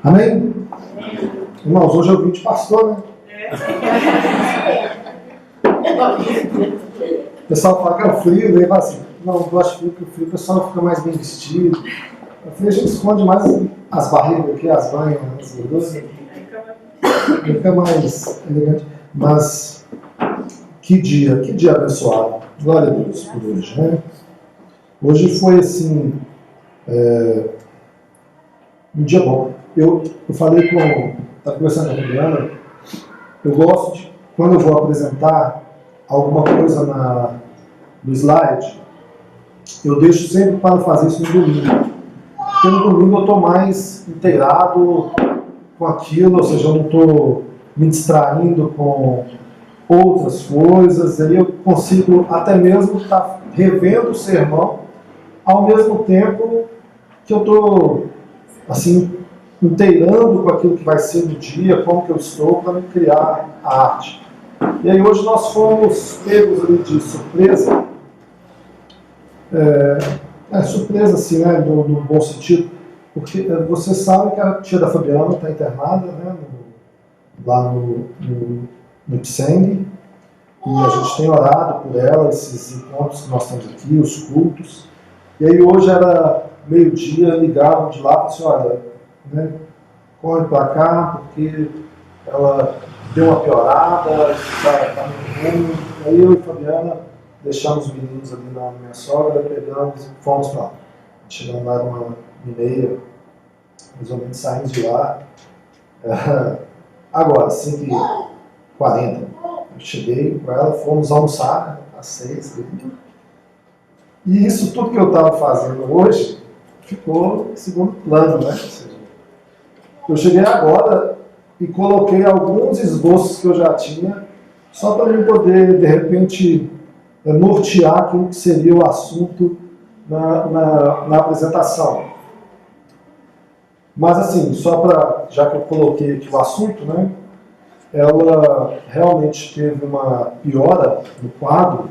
Amém? Irmãos, hoje é o vídeo de pastor, né? O pessoal fala que é o frio, daí fala assim, não gosto de frio, porque o frio o pessoal fica mais bem vestido. O frio a gente esconde mais as barrigas aqui, as banhas, as gorduras. Fica mais elegante. Mas que dia abençoado. Glória a Deus por hoje, né? Hoje foi assim, um dia bom. Eu falei estava conversando com a Juliana, eu gosto de, quando eu vou apresentar alguma coisa no slide, eu deixo sempre para fazer isso no domingo. Porque no domingo eu estou mais inteirado com aquilo, ou seja, eu não estou me distraindo com outras coisas, aí eu consigo até mesmo estar revendo o sermão, ao mesmo tempo que eu estou, assim, inteirando com aquilo que vai ser no dia, como que eu estou, para me criar a arte. E aí hoje nós fomos pegos ali de surpresa, surpresa assim, né, no bom sentido, porque você sabe que a tia da Fabiana está internada, né, lá no Ipseng, e a gente tem orado por ela, esses encontros que nós temos aqui, os cultos. E aí hoje era meio-dia, ligavam de lá e falaram assim, olha, né, corre para cá, porque ela deu uma piorada, está muito ruim. Aí eu e a Fabiana deixamos os meninos ali na minha sogra, pegamos e fomos para lá. Chegamos lá numa meia, mais ou menos saímos de lá. Agora, 5h40, eu cheguei com ela, fomos almoçar, né, às 6. E isso tudo que eu estava fazendo hoje ficou em segundo plano, né? Ou seja, eu cheguei agora e coloquei alguns esboços que eu já tinha, só para eu poder, de repente, nortear aquilo que seria o assunto na apresentação. Mas assim, só para, já que eu coloquei aqui o assunto, né, ela realmente teve uma piora no quadro.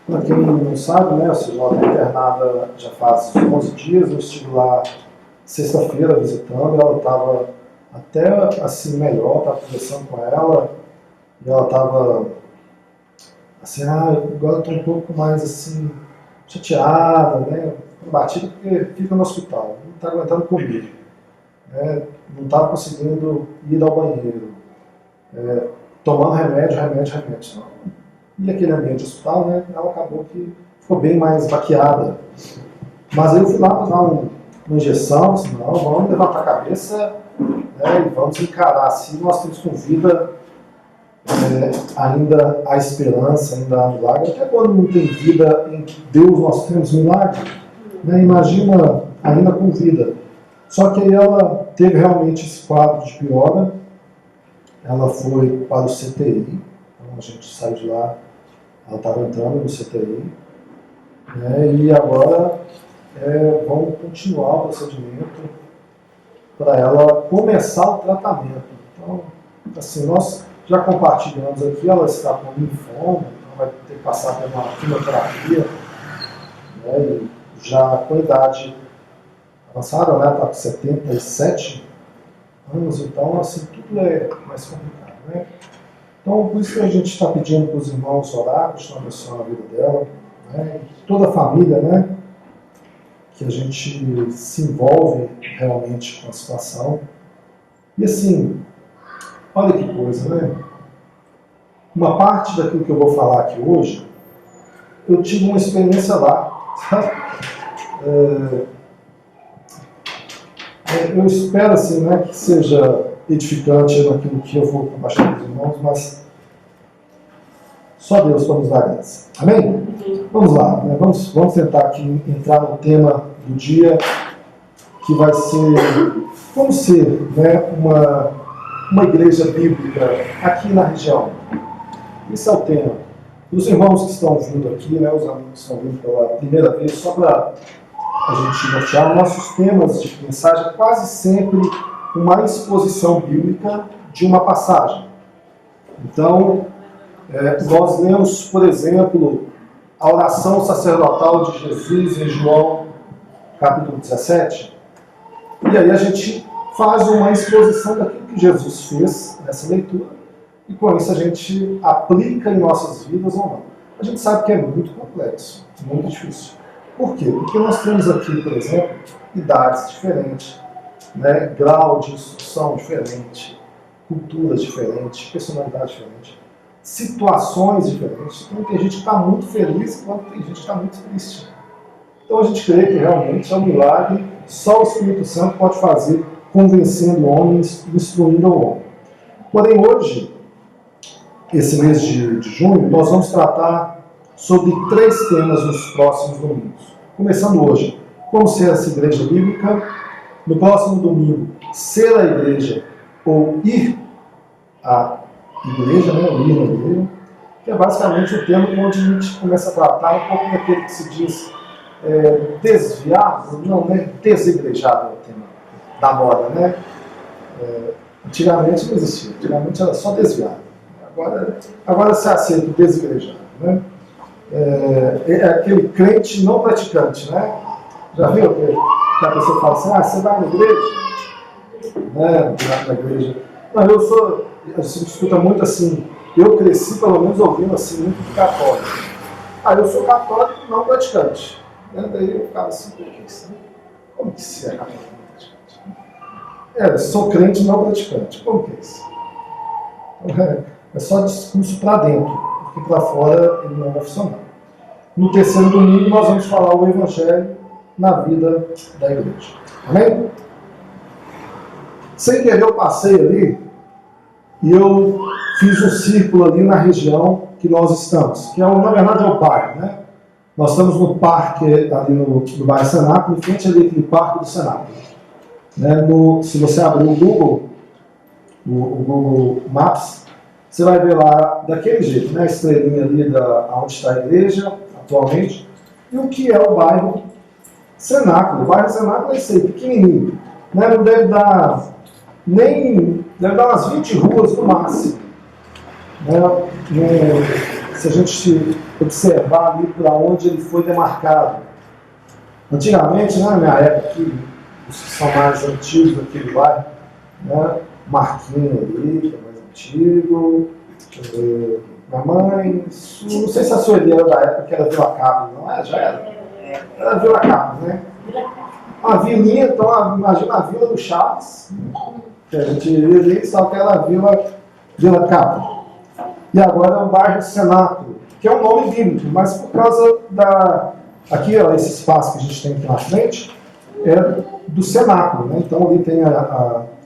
Para quem não sabe, né, ou seja, ela está internada já faz 11 dias, eu estive lá sexta-feira visitando, ela estava até assim melhor, estava conversando com ela, e ela estava assim, agora eu estou um pouco mais assim, chateada, né, batida porque fica no hospital, não está aguentando comigo, né, não estava conseguindo ir ao banheiro, tomando remédio, não. E aquele ambiente de hospital, né, ela acabou que ficou bem mais baqueada. Mas aí eu fui lá para dar uma injeção, disse, não, vamos levantar a cabeça, né, e vamos encarar assim, nós temos com vida, ainda há esperança, ainda há milagre. Até quando não tem vida em Deus, nós temos milagre. Né, imagina ainda com vida. Só que aí ela teve realmente esse quadro de piora, ela foi para o CTI, então a gente saiu de lá, ela estava entrando no CTI, né, e agora vamos continuar o procedimento para ela começar o tratamento. Então, assim, nós já compartilhamos aqui, ela está com linfoma, então vai ter que passar por uma quimioterapia, né, e já com idade avançada, né, está com 77 anos, então assim, tudo é mais complicado, né? Então, por isso que a gente está pedindo para os irmãos orar, continuar abençoando a vida dela, né? Toda a família, né? Que a gente se envolve realmente com a situação. E assim, olha que coisa, né? Uma parte daquilo que eu vou falar aqui hoje, eu tive uma experiência lá, sabe? Eu espero assim, né, que seja edificante naquilo que eu vou compartilhar com os irmãos, mas só Deus para nos dar graça. Amém? Vamos lá, né? Vamos tentar aqui entrar no tema do dia, que vai ser como ser, né, uma igreja bíblica aqui na região. Esse é o tema. Os irmãos que estão vindo aqui, né, os amigos que estão vindo pela primeira vez, só para a gente nortear, nossos temas de mensagem é quase sempre uma exposição bíblica de uma passagem. Então, nós lemos, por exemplo, a oração sacerdotal de Jesus em João, capítulo 17, e aí a gente faz uma exposição daquilo que Jesus fez nessa leitura, e com isso a gente aplica em nossas vidas ou não. A gente sabe que é muito complexo, muito difícil. Por quê? Porque nós temos aqui, por exemplo, idades diferentes, né? Grau de instrução diferente, culturas diferentes, personalidade diferente, situações diferentes. Então tem gente que está muito feliz enquanto tem gente que está muito triste. Então a gente crê que realmente é um milagre, só o Espírito Santo pode fazer, convencendo homens, instruindo o homem. Porém, hoje, esse mês de junho, nós vamos tratar sobre 3 temas nos próximos domingos. Começando hoje, como ser essa igreja bíblica. No próximo domingo, ser a igreja ou ir à igreja, né, ou ir na igreja, que é basicamente o tema onde a gente começa a tratar um pouco daquele que se diz desviado, não, né, desigrejado é o tema da moda, né? Antigamente não existia, antigamente era só desviado. Agora se aceita o desigrejado, né? É aquele crente não praticante, né? Já viu que a pessoa fala assim, você vai na igreja? Né? Na igreja. Não, a gente escuta muito assim, eu cresci pelo menos ouvindo assim, muito de católico. Eu sou católico não praticante. Daí eu ficava assim, por que isso? Como que isso é católico não praticante? Eu sou crente não praticante. Como que é isso? É só discurso para dentro, porque para fora ele não vai funcionar. No terceiro domingo nós vamos falar o Evangelho na vida da igreja. Amém? Sem querer eu passei ali e eu fiz um círculo ali na região que nós estamos, que na verdade é o bairro, né? Nós estamos no parque ali no bairro Cenáculo, em frente ali aquele parque do Cenáculo. Né? Se você abrir o Google Maps, você vai ver lá daquele jeito, né? A estrelinha ali onde está a igreja atualmente, e o que é o bairro Cenáculo. O bairro Cenáculo é esse aí, pequenininho. Né? Não deve dar deve dar umas 20 ruas no máximo. Né? Se a gente observar ali para onde ele foi demarcado. Antigamente, na minha época, os que são mais antigos daquele bairro, né? Marquinhos ali, que é mais antigo, deixa eu ver, minha mãe, não sei se a Sueli era da época que era Vila Cabra, não já era? Era Vila Cabra, né? Uma vilinha, então, imagina a Vila do Chaves, que a gente via ali, só que era a Vila Cabra. E agora é o bairro Cenáculo, que é um nome bíblico, mas por causa aqui, ó, esse espaço que a gente tem aqui na frente, é do Cenáculo, né? Então ali tem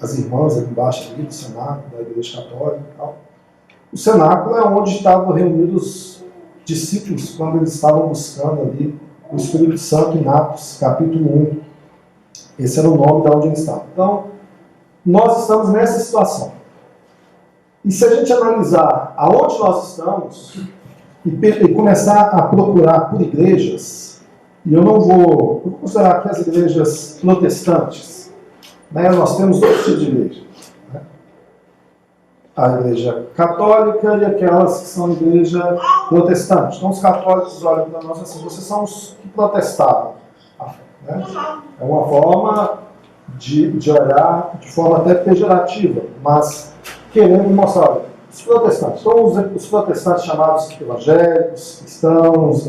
as irmãs ali embaixo ali, do Cenáculo, da Igreja Católica e tal. O Cenáculo é onde estavam reunidos os discípulos quando eles estavam buscando ali o Espírito Santo em Atos, capítulo 1. Esse era o nome de onde eles estavam. Então, nós estamos nessa situação. E se a gente analisar aonde nós estamos e começar a procurar por igrejas, e eu vou considerar aqui as igrejas protestantes, né? Nós temos 2 tipos de igreja. Né? A igreja católica e aquelas que são igreja protestante. Então os católicos olham para nós assim, vocês são os que protestavam. Né? É uma forma de olhar de forma até pejorativa, mas querendo mostrar os protestantes. Então os protestantes chamados evangélicos, cristãos,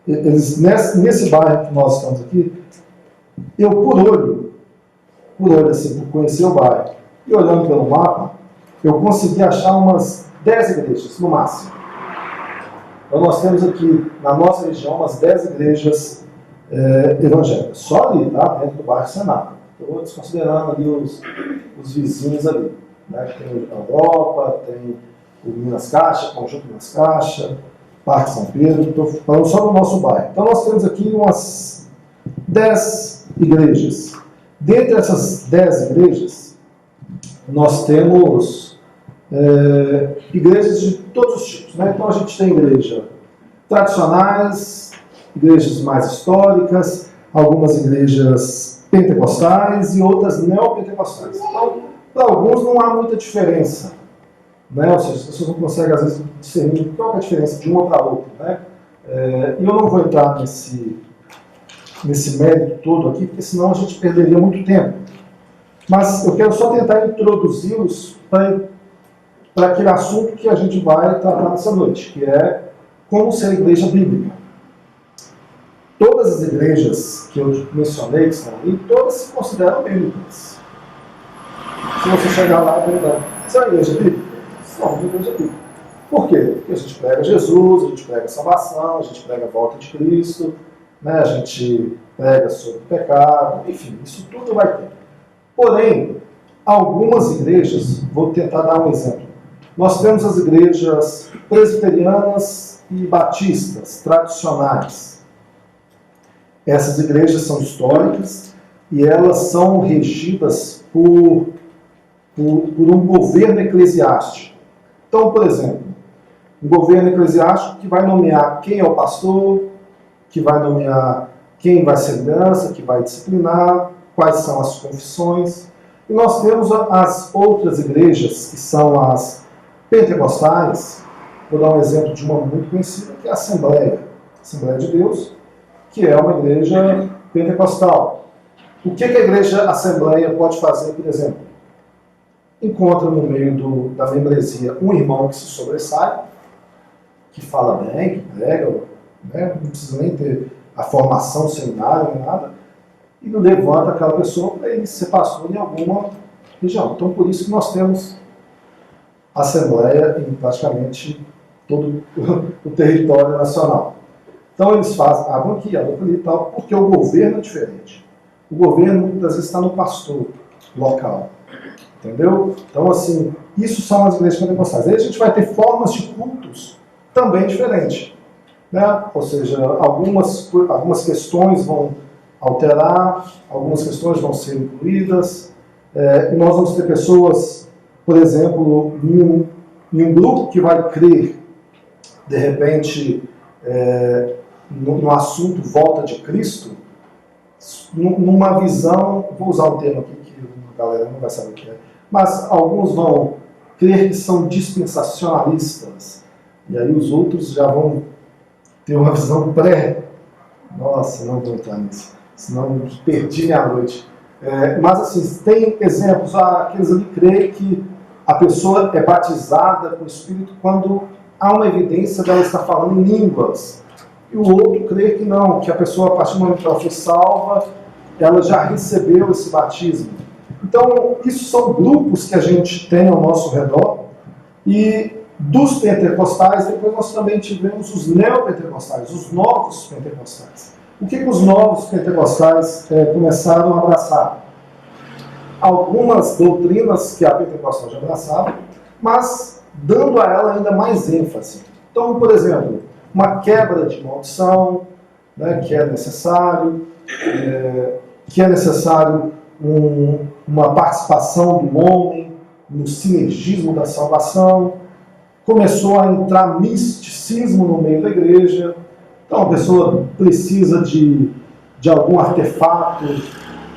eles nesse bairro que nós estamos aqui, eu por olho assim, por conhecer o bairro e olhando pelo mapa, eu consegui achar umas 10 igrejas no máximo. Então nós temos aqui na nossa região umas 10 igrejas evangélicas, só ali, tá? Dentro do bairro Cenáculo. Estou desconsiderando ali os vizinhos ali. Né? Tem a Europa, tem o Minas Caixa, Conjunto Minas Caixa, Parque São Pedro, estou falando só do nosso bairro. Então nós temos aqui umas 10 igrejas. Dentre essas 10 igrejas, nós temos igrejas de todos os tipos. Né? Então a gente tem igrejas tradicionais, igrejas mais históricas, algumas igrejas pentecostais e outras neopentecostais. Então, para alguns não há muita diferença. Né? Ou seja, as pessoas não conseguem, às vezes, discernir qual é a diferença de uma para outra. Né? E eu não vou entrar nesse mérito todo aqui, porque senão a gente perderia muito tempo. Mas eu quero só tentar introduzi-los para aquele assunto que a gente vai tratar nessa noite, que é como ser igreja bíblica. Todas as igrejas que eu mencionei, que estão ali, todas se consideram bíblicas. Se você chegar lá e perguntar, você é uma igreja bíblica? Não, uma igreja bíblica. Por quê? Porque a gente prega Jesus, a gente prega a salvação, a gente prega a volta de Cristo, né? A gente prega sobre o pecado, enfim, isso tudo vai ter. Porém, algumas igrejas, vou tentar dar um exemplo. Nós temos as igrejas presbiterianas e batistas, tradicionais. Essas igrejas são históricas e elas são regidas por um governo eclesiástico. Então, por exemplo, um governo eclesiástico que vai nomear quem é o pastor, que vai nomear quem vai ser liderança, que vai disciplinar, quais são as confissões. E nós temos as outras igrejas, que são as pentecostais. Vou dar um exemplo de uma muito conhecida, que é a Assembleia de Deus, que é uma igreja pentecostal. O que a igreja Assembleia pode fazer, por exemplo? Encontra no meio da membresia um irmão que se sobressai, que fala bem, que prega, né? Não precisa nem ter a formação seminária nem nada, e levanta aquela pessoa para ele ser pastor em alguma região. Então, por isso que nós temos Assembleia em praticamente todo o território nacional. Então, eles fazem, abram aqui, abram ali e tal, porque o governo é diferente. O governo, muitas vezes, está no pastor local. Entendeu? Então, assim, isso são as igrejas pentecostais. Aí a gente vai ter formas de cultos também diferentes. Né? Ou seja, algumas questões vão alterar, algumas questões vão ser incluídas. E nós vamos ter pessoas, por exemplo, em um grupo que vai crer, de repente, no assunto volta de Cristo, numa visão, vou usar um termo aqui que a galera não vai saber o que é, mas alguns vão crer que são dispensacionalistas, e aí os outros já vão ter uma visão Nossa, não vou entrar nisso, senão perdi minha noite. Mas assim, tem exemplos, aqueles ali creem que a pessoa é batizada com o Espírito quando há uma evidência dela estar falando em línguas. E o outro crê que não, que a pessoa, a partir do momento que ela foi salva, ela já recebeu esse batismo. Então, isso são grupos que a gente tem ao nosso redor. E dos pentecostais, depois nós também tivemos os neopentecostais, os novos pentecostais. O que os novos pentecostais começaram a abraçar? Algumas doutrinas que a pentecostal já abraçava, mas dando a ela ainda mais ênfase. Então, por exemplo, uma quebra de maldição, né, que é necessário, uma participação do homem no sinergismo da salvação. Começou a entrar misticismo no meio da igreja. Então a pessoa precisa de algum artefato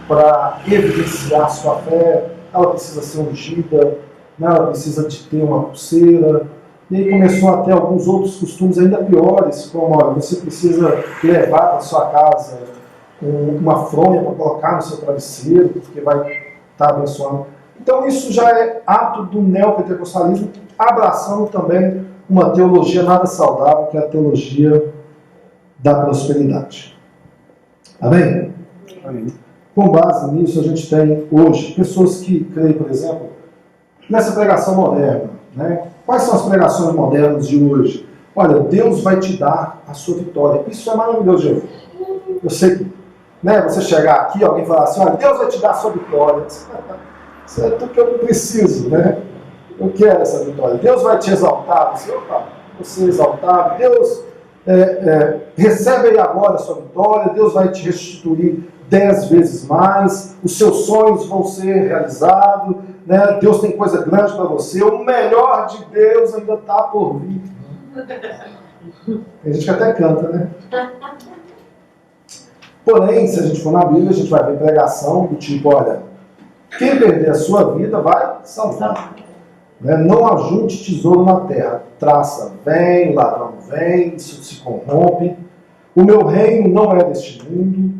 para evidenciar sua fé, ela precisa ser ungida, né, ela precisa de ter uma pulseira. E aí começou a ter alguns outros costumes ainda piores, como você precisa levar para sua casa uma fronha para colocar no seu travesseiro, porque vai estar abençoando. Então isso já é ato do neopentecostalismo, abraçando também uma teologia nada saudável, que é a teologia da prosperidade. Amém? Amém. Com base nisso, a gente tem hoje pessoas que creem, por exemplo, nessa pregação moderna. Né? Quais são as pregações modernas de hoje? Olha, Deus vai te dar a sua vitória. Isso é maravilhoso, Jesus. Eu sei que, né, você chegar aqui, alguém falar assim, olha, Deus vai te dar a sua vitória. Isso é tudo que eu preciso, né? Eu quero essa vitória. Deus vai te exaltar. Você é exaltado. Deus recebe aí agora a sua vitória. Deus vai te restituir 10 vezes mais. Os seus sonhos vão ser realizados. Né? Deus tem coisa grande para você. O melhor de Deus ainda está por vir. A gente até canta, né? Porém, se a gente for na Bíblia, a gente vai ver pregação do tipo, olha, quem perder a sua vida vai salvar. Né? Não ajunte tesouro na terra. Traça, vem, ladrão vem, isso se corrompe. O meu reino não é deste mundo.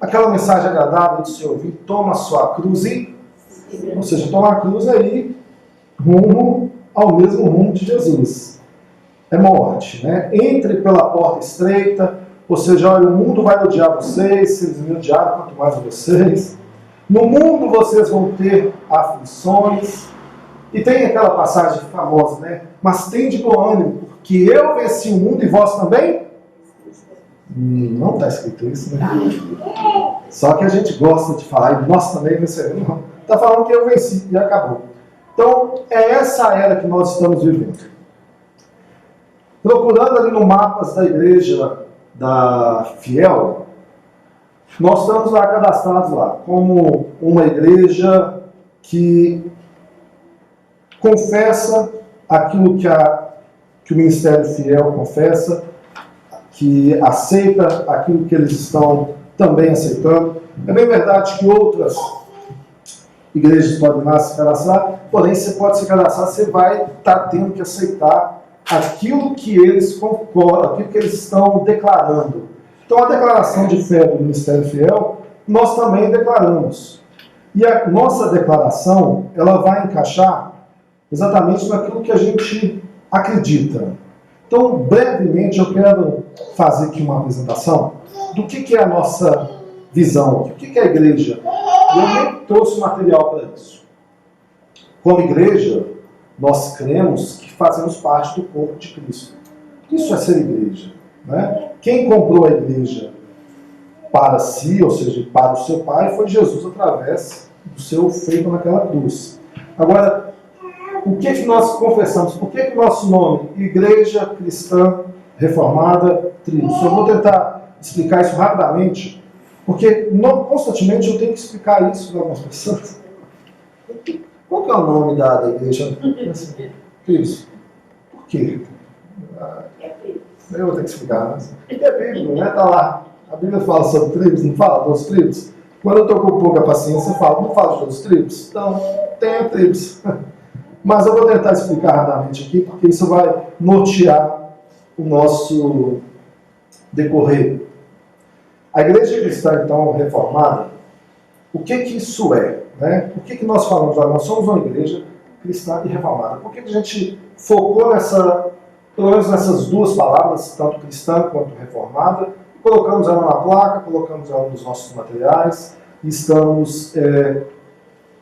Aquela mensagem agradável de se ouvir, toma a sua cruz e Ou seja, tomar a cruz é ir rumo ao mesmo rumo de Jesus. É morte, né? Entre pela porta estreita, ou seja, olha, o mundo vai odiar vocês, se eles me odiaram, quanto mais a vocês. No mundo vocês vão ter aflições. E tem aquela passagem famosa, né? Mas tem de bom ânimo, porque eu venci o mundo e vós também? Não está escrito isso, né? Só que a gente gosta de falar, e nós também venceremos. Não. Está falando que eu venci e acabou. Então, é essa era que nós estamos vivendo. Procurando ali no mapas da igreja da Fiel, nós estamos lá cadastrados lá, como uma igreja que confessa aquilo que o Ministério Fiel confessa, que aceita aquilo que eles estão também aceitando. É bem verdade que outras igrejas podem lá se cadastrar, porém você pode se cadastrar, você vai estar tendo que aceitar aquilo que eles concordam, aquilo que eles estão declarando. Então a declaração de fé do Ministério Fiel, nós também declaramos. E a nossa declaração, ela vai encaixar exatamente naquilo que a gente acredita. Então, brevemente, eu quero fazer aqui uma apresentação do que é a nossa visão, o que é a igreja. Eu nem trouxe material para isso. Como igreja, nós cremos que fazemos parte do corpo de Cristo. Isso é ser igreja, né? Quem comprou a igreja para si, ou seja, para o seu Pai, foi Jesus através do seu feito naquela cruz. Agora, o que nós confessamos? Por que o nosso nome? Igreja Cristã Reformada Tribos. Eu vou tentar explicar isso rapidamente, porque constantemente eu tenho que explicar isso para algumas pessoas. Qual que é o nome da igreja? Tribos. Por quê? Eu vou ter que explicar. É bíblico, né? Está lá. A Bíblia fala sobre tribos, não fala dos tribos? Quando eu estou com pouca paciência, eu falo, não falo de todos os tribos? Então, tem tribos. Mas eu vou tentar explicar rapidamente aqui, porque isso vai nortear o nosso decorrer. A igreja cristã, então, reformada, o que isso é? Né? Por que nós falamos? Nós somos uma igreja cristã e reformada. Por que a gente focou pelo menos nessas duas palavras, tanto cristã quanto reformada, e colocamos ela na placa, colocamos ela nos nossos materiais, e estamos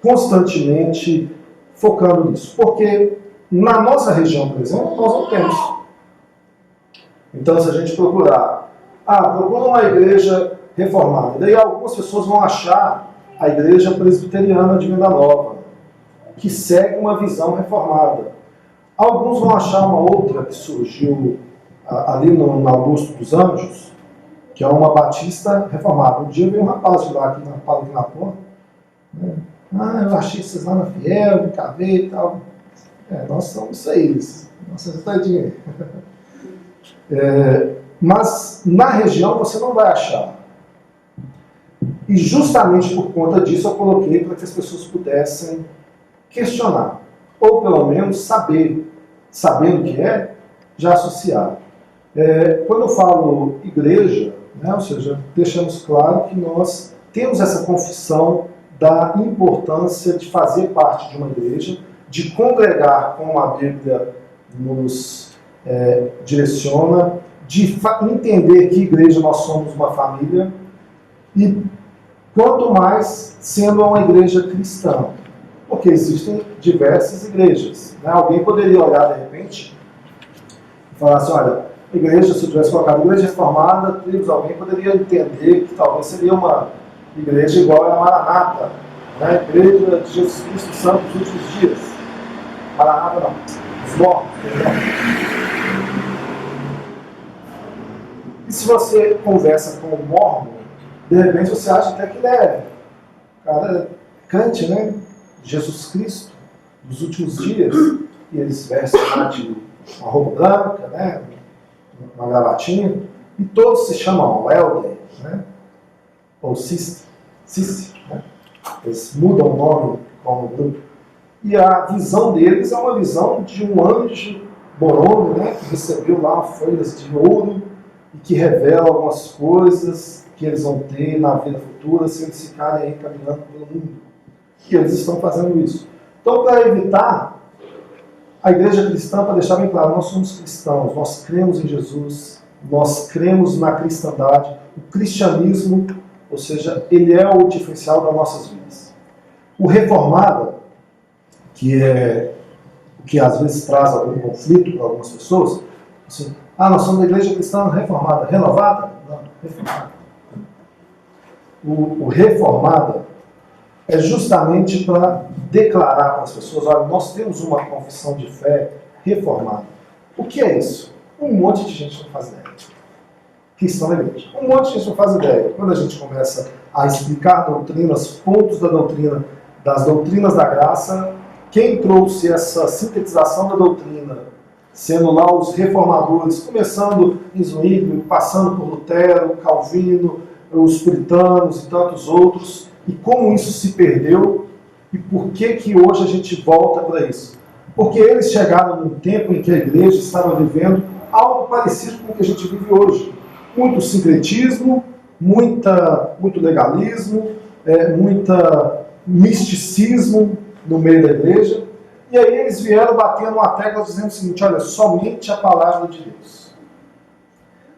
constantemente focando nisso. Porque na nossa região, por exemplo, nós não temos. Então, se a gente procurar, procura uma igreja reformada, daí algumas pessoas vão achar a igreja presbiteriana de Venda Nova, que segue uma visão reformada. Alguns vão achar uma outra que surgiu ali no Augusto dos Anjos, que é uma batista reformada. Um dia veio um rapaz de lá, aqui na porta, né? Eu achei vocês lá na Fiel, me cavei e tal. Nós somos isso aí, nossa cidadinha. Mas na região você não vai achar. E justamente por conta disso eu coloquei para que as pessoas pudessem questionar. Ou pelo menos saber, sabendo o que é, já associar. Quando eu falo igreja, né, ou seja, deixamos claro que nós temos essa confissão da importância de fazer parte de uma igreja, de congregar como a Bíblia nos direciona, de entender que igreja nós somos uma família, e quanto mais sendo uma igreja cristã, porque existem diversas igrejas. Né? Alguém poderia olhar de repente e falar assim, olha, igreja, se eu tivesse colocado igreja reformada, tribos, alguém poderia entender que talvez seria uma igreja igual a Maranata, né? Igreja de Jesus Cristo Santo dos últimos dias. Maranata não, os mortos. E se você conversa com o mormon, de repente você acha até que ele é crente, né? Jesus Cristo dos últimos dias, e eles vestem lá de uma roupa branca, né? Uma gravatinha, e todos se chamam Elder, né? Ou Cici, né? Eles mudam o nome como grupo. E a visão deles é uma visão de um anjo morônio, né? Que recebeu lá folhas de ouro e que revela algumas coisas que eles vão ter na vida futura se eles ficarem aí caminhando pelo mundo. E eles estão fazendo isso. Então, para evitar, a igreja cristã, para deixar bem claro, nós somos cristãos, nós cremos em Jesus, nós cremos na cristandade. O cristianismo, ou seja, ele é o diferencial das nossas vidas. O reformado, que é o que às vezes traz algum conflito para algumas pessoas, assim, nós somos da igreja cristã reformada, renovada? Não, reformada. O reformado é justamente para declarar para as pessoas, olha, nós temos uma confissão de fé reformada. O que é isso? Um monte de gente não faz ideia. Cristão da igreja. Um monte de gente não faz ideia. Quando a gente começa a explicar doutrinas, pontos da doutrina, das doutrinas da graça, quem trouxe essa sintetização da doutrina, sendo lá os reformadores, começando em Zwingli, passando por Lutero, Calvino, os puritanos e tantos outros, e como isso se perdeu, e por que hoje a gente volta para isso? Porque eles chegaram num tempo em que a igreja estava vivendo algo parecido com o que a gente vive hoje. Muito sincretismo, muito legalismo, muito misticismo no meio da igreja. E aí eles vieram batendo uma tecla dizendo o seguinte, olha, somente a palavra de Deus.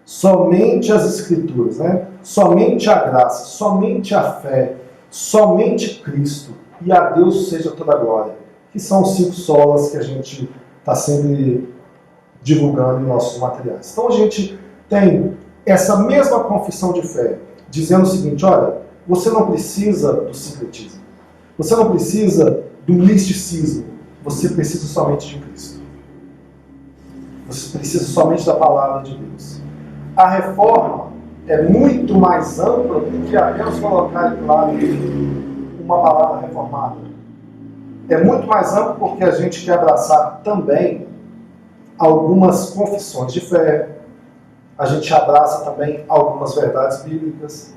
Somente as escrituras, né? Somente a graça, somente a fé, somente Cristo. E a Deus seja toda a glória. Que são os 5 solas que a gente está sempre divulgando em nossos materiais. Então a gente tem essa mesma confissão de fé, dizendo o seguinte, olha, você não precisa do sincretismo, você não precisa do misticismo, você precisa somente de Cristo. Você precisa somente da palavra de Deus. A reforma é muito mais ampla do que apenas colocar claro uma palavra reformada. É muito mais amplo porque a gente quer abraçar também algumas confissões de fé, a gente abraça também algumas verdades bíblicas,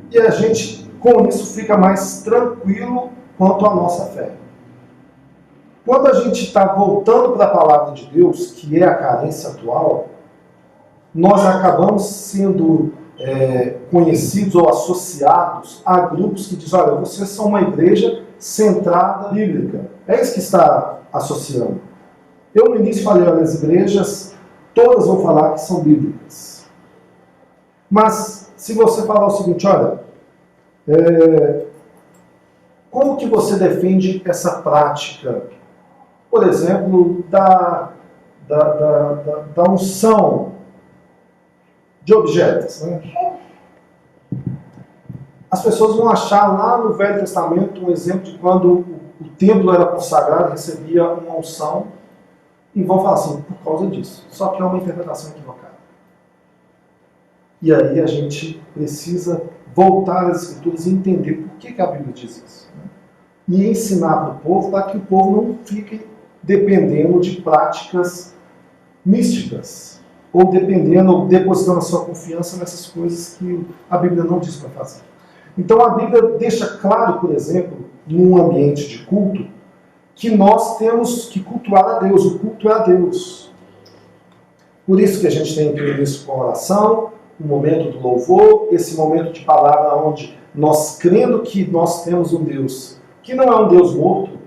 e a gente, com isso, fica mais tranquilo quanto à nossa fé. Quando a gente está voltando para a palavra de Deus, que é a carência atual, nós acabamos sendo conhecidos ou associados a grupos que dizem, olha, vocês são uma igreja centrada bíblica. É isso que está associando. Eu no início falei, olha, as igrejas, todas vão falar que são bíblicas. Mas, se você falar o seguinte, olha, como que você defende essa prática, por exemplo, da unção de objetos, né? As pessoas vão achar lá no Velho Testamento um exemplo de quando o templo era consagrado, recebia uma unção, e vão falar assim, por causa disso. Só que é uma interpretação equivocada. E aí a gente precisa voltar às Escrituras e entender por que a Bíblia diz isso. Né? E ensinar para o povo para que o povo não fique dependendo de práticas místicas, ou dependendo, ou depositando a sua confiança nessas coisas que a Bíblia não diz para fazer. Então a Bíblia deixa claro, por exemplo, num ambiente de culto, que nós temos que cultuar a Deus, o culto é a Deus. Por isso que a gente tem tudo isso com oração, o momento do louvor, esse momento de palavra onde nós crendo que nós temos um Deus, que não é um Deus morto,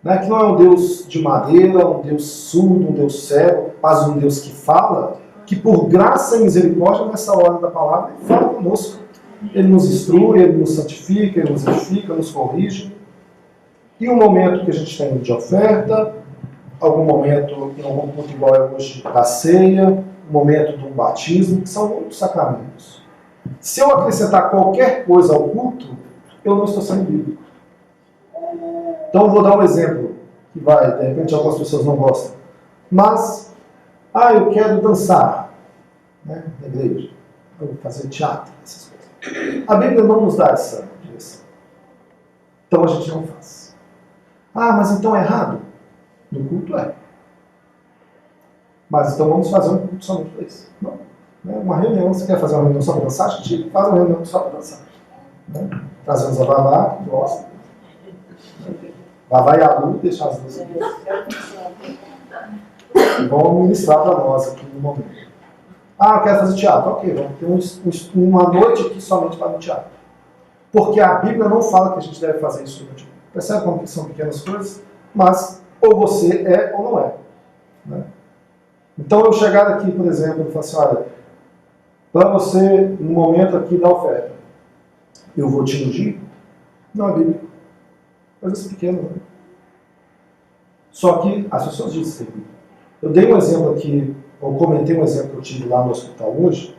né, que não é um Deus de madeira, um Deus surdo, um Deus cego, mas um Deus que fala, que por graça e misericórdia, nessa hora da palavra, Ele fala conosco. Ele nos instrui, Ele nos santifica, Ele nos edifica, nos corrige. E um momento que a gente tem de oferta, algum momento, em algum culto igual é hoje, da ceia, um momento de um batismo, que são muitos sacramentos. Se eu acrescentar qualquer coisa ao culto, eu não estou sendo bíblico. Então eu vou dar um exemplo, que vai, de repente algumas pessoas não gostam. Mas, eu quero dançar, né, na igreja, eu vou fazer teatro, essas coisas. A Bíblia não nos dá essa direção. Então a gente não faz. Mas então é errado? No culto é. Mas então vamos fazer um culto somente para isso. Não. Uma reunião, você quer fazer uma reunião só para dançar? A gente faz uma reunião só para dançar. Né? Trazemos a Vavá, que gosta. Vavá e a Lu, deixar as duas aqui. E vão ministrar para nós aqui no momento. Eu quero fazer teatro. Ok, vamos ter uma noite aqui somente para o teatro. Porque a Bíblia não fala que a gente deve fazer isso no Percebe como que são pequenas coisas? Mas ou você é ou não é. Né? Então eu chegar aqui, por exemplo, e falar assim, olha, para você, no momento aqui da oferta, eu vou te ungir? Não é bíblico. Coisas pequenas. Né? Só que as pessoas dizem que eu dei um exemplo aqui, eu comentei um exemplo que eu tive lá no hospital hoje,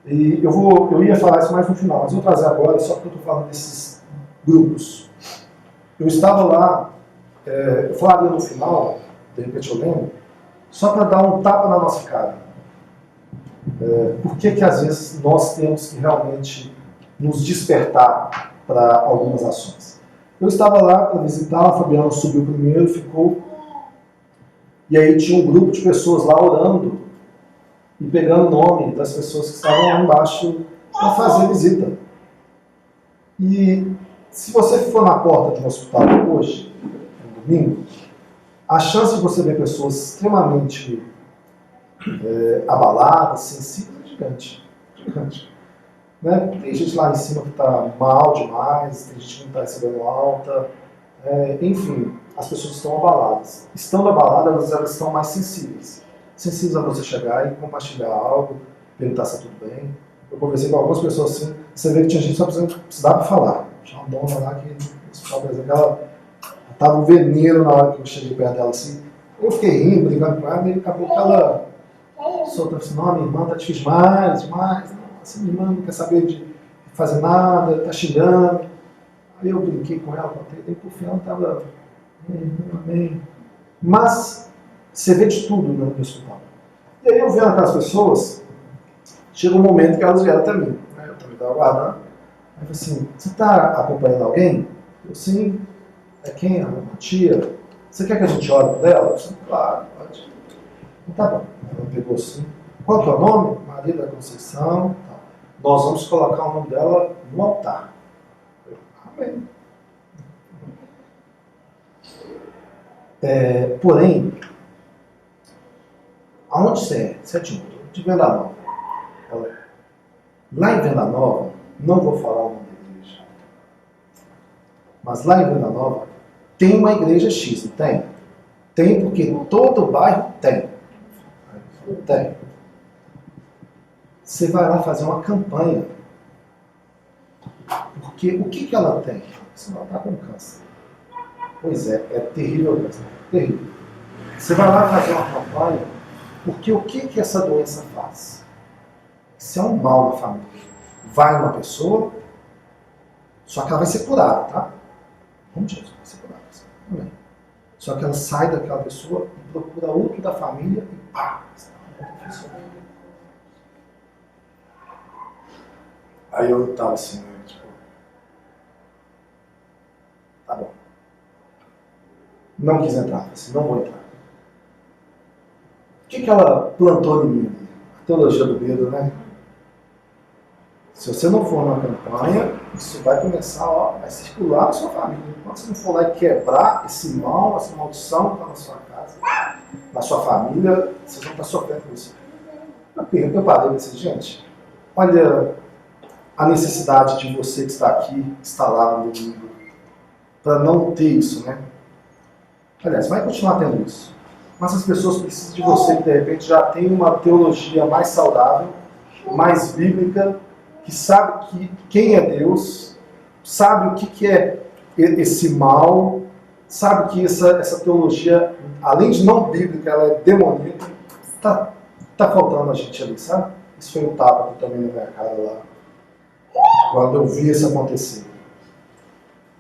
e eu ia falar isso mais no final, mas vou trazer agora, só porque eu estou falando desses grupos. Eu estava lá, eu falaria no final, de repente eu lembro, só para dar um tapa na nossa cara. Por que às vezes nós temos que realmente nos despertar para algumas ações? Eu estava lá para visitar, a Fabiana subiu primeiro, ficou, e aí tinha um grupo de pessoas lá orando e pegando o nome das pessoas que estavam lá embaixo para fazer visita. E se você for na porta de um hospital hoje, no domingo, a chance de você ver pessoas extremamente abaladas, sensíveis, é gigante. Gigante. Né? Tem gente lá em cima que está mal demais, tem gente que não está recebendo alta, enfim, as pessoas estão abaladas. Estando abaladas, elas estão mais sensíveis. Sensíveis a você chegar e compartilhar algo, perguntar se está tudo bem. Eu conversei com algumas pessoas assim, você vê que tinha gente que só precisava falar. Tinha uma dona lá que, por exemplo, ela estava um veneno na hora que eu cheguei perto dela assim. Eu fiquei rindo, brincando com ela, e acabou que ela soltou assim, não, minha irmã tá difícil demais, assim, minha irmã não quer saber de fazer nada, tá xingando. Aí eu brinquei com ela, contei, daí por fim ela estava, amém. Mas você vê de tudo no hospital. E aí eu vendo aquelas pessoas, chega um momento que elas vieram até mim. Né? Eu também estava aguardando. Aí eu falei assim, você está acompanhando alguém? Eu, sim. É quem? A tia? Você quer que a gente ore por ela? Eu falei, claro, pode. Então, tá bom. Ela pegou assim, qual que é o nome? Maria da Conceição. Tá. Nós vamos colocar o nome dela no altar. Eu, amém. Porém, aonde você é? Você é de Venda Nova. Lá em Venda Nova, não vou falar o nome da igreja, mas lá em Venda Nova tem uma igreja X, não tem? Tem porque todo bairro tem. Tem. Você vai lá fazer uma campanha. Porque o que ela tem? Você vai estar com câncer. Pois é terrível o câncer. Terrível. Você vai lá fazer uma campanha, porque o que essa doença faz? Isso é um mal na família. Vai numa pessoa, só que ela vai ser curada, tá? Vamos dizer, vai ser curada. Amém. Só que ela sai daquela pessoa e procura outro da família e pá! Aí eu tava assim, né, tipo, tá bom. Não quis entrar, assim, não vou entrar. O que ela plantou em mim? A teologia do medo, né? Se você não for numa campanha, isso vai começar, vai circular na sua família. Quando você não for lá e quebrar esse mal, essa maldição que está na sua casa, na sua família, vocês vão estar sofrendo com isso. Eu parei e disse, gente, olha a necessidade de você que está aqui, instalado no domingo, para não ter isso, né? Aliás, vai continuar tendo isso. Mas as pessoas precisam de você que de repente já tem uma teologia mais saudável, mais bíblica, que sabe quem é Deus, sabe o que é esse mal, sabe que essa teologia, além de não bíblica, ela é demoníaca. Tá faltando a gente ali, sabe? Isso foi um tapa também na minha cara lá, quando eu vi isso acontecer.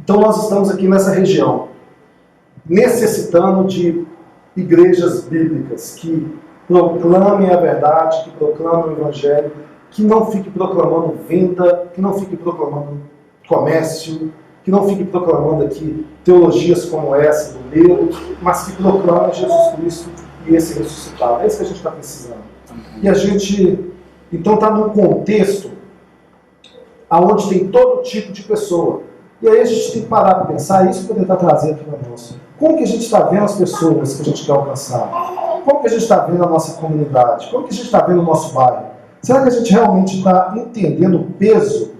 Então nós estamos aqui nessa região, necessitando de igrejas bíblicas que proclamem a verdade, que proclamem o evangelho, que não fique proclamando venda, que não fique proclamando comércio, que não fique proclamando aqui teologias como essa do medo, mas que proclame Jesus Cristo e esse ressuscitado. É isso que a gente está precisando. E a gente, então, está num contexto onde tem todo tipo de pessoa. E aí a gente tem que parar para pensar isso para tentar trazer aqui para nós. Como que a gente está vendo as pessoas que a gente quer alcançar? Como que a gente está vendo a nossa comunidade? Como que a gente está vendo o nosso bairro? Será que a gente realmente está entendendo o peso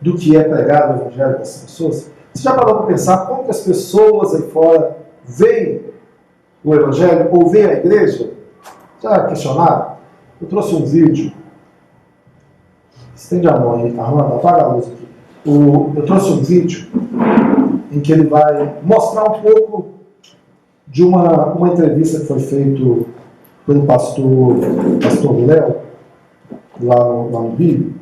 do que é pregar o evangelho para essas pessoas? Você já parou para pensar como que as pessoas aí fora veem o Evangelho ou veem a igreja? Já questionaram? Eu trouxe um vídeo. Estende a mão aí, Armando, apaga a luz aqui. Eu trouxe um vídeo em que ele vai mostrar um pouco de uma entrevista que foi feita pelo pastor Léo, lá no Rio.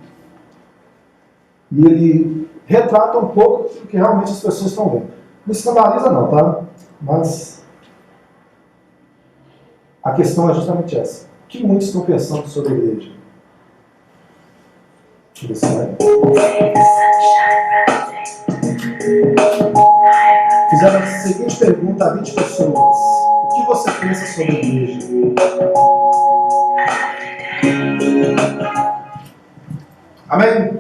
E ele retrata um pouco do que realmente as pessoas estão vendo. Não escandaliza não, tá? Mas a questão é justamente essa. O que muitos estão pensando sobre a igreja? Deixa eu ver Fizeram a seguinte pergunta a 20 pessoas. O que você pensa sobre a igreja? Amém?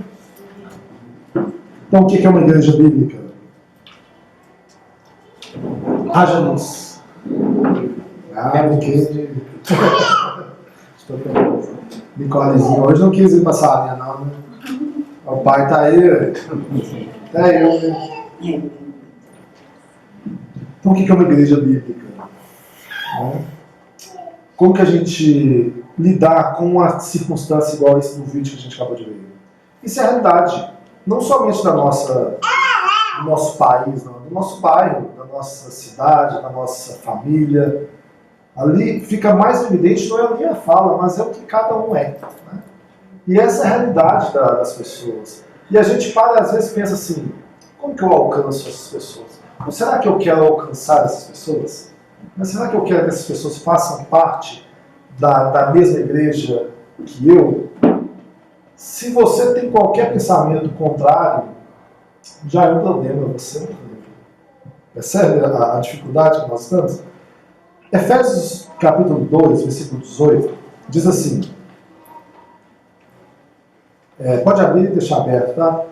Então, o que é uma igreja bíblica? Haja luz. Porque... Estou com Nicolezinho. Hoje não quis ir para a salinha, não. Né? O pai está aí. Até eu, né? Então, o que é uma igreja bíblica? Como que a gente lidar com uma circunstância igual a esse do vídeo que a gente acabou de ver? Isso é a realidade. Não somente do nosso país, não, do nosso bairro, da nossa cidade, da nossa família. Ali fica mais evidente, não é a minha fala, mas é o que cada um é. Né? E essa é a realidade das pessoas. E a gente às vezes pensa assim, como que eu alcanço essas pessoas? Ou será que eu quero alcançar essas pessoas? Mas será que eu quero que essas pessoas façam parte da mesma igreja que eu? Se você tem qualquer pensamento contrário, já é um problema, você não tem. Percebe a dificuldade que nós estamos? Efésios capítulo 2, versículo 18, diz assim, pode abrir e deixar aberto, tá?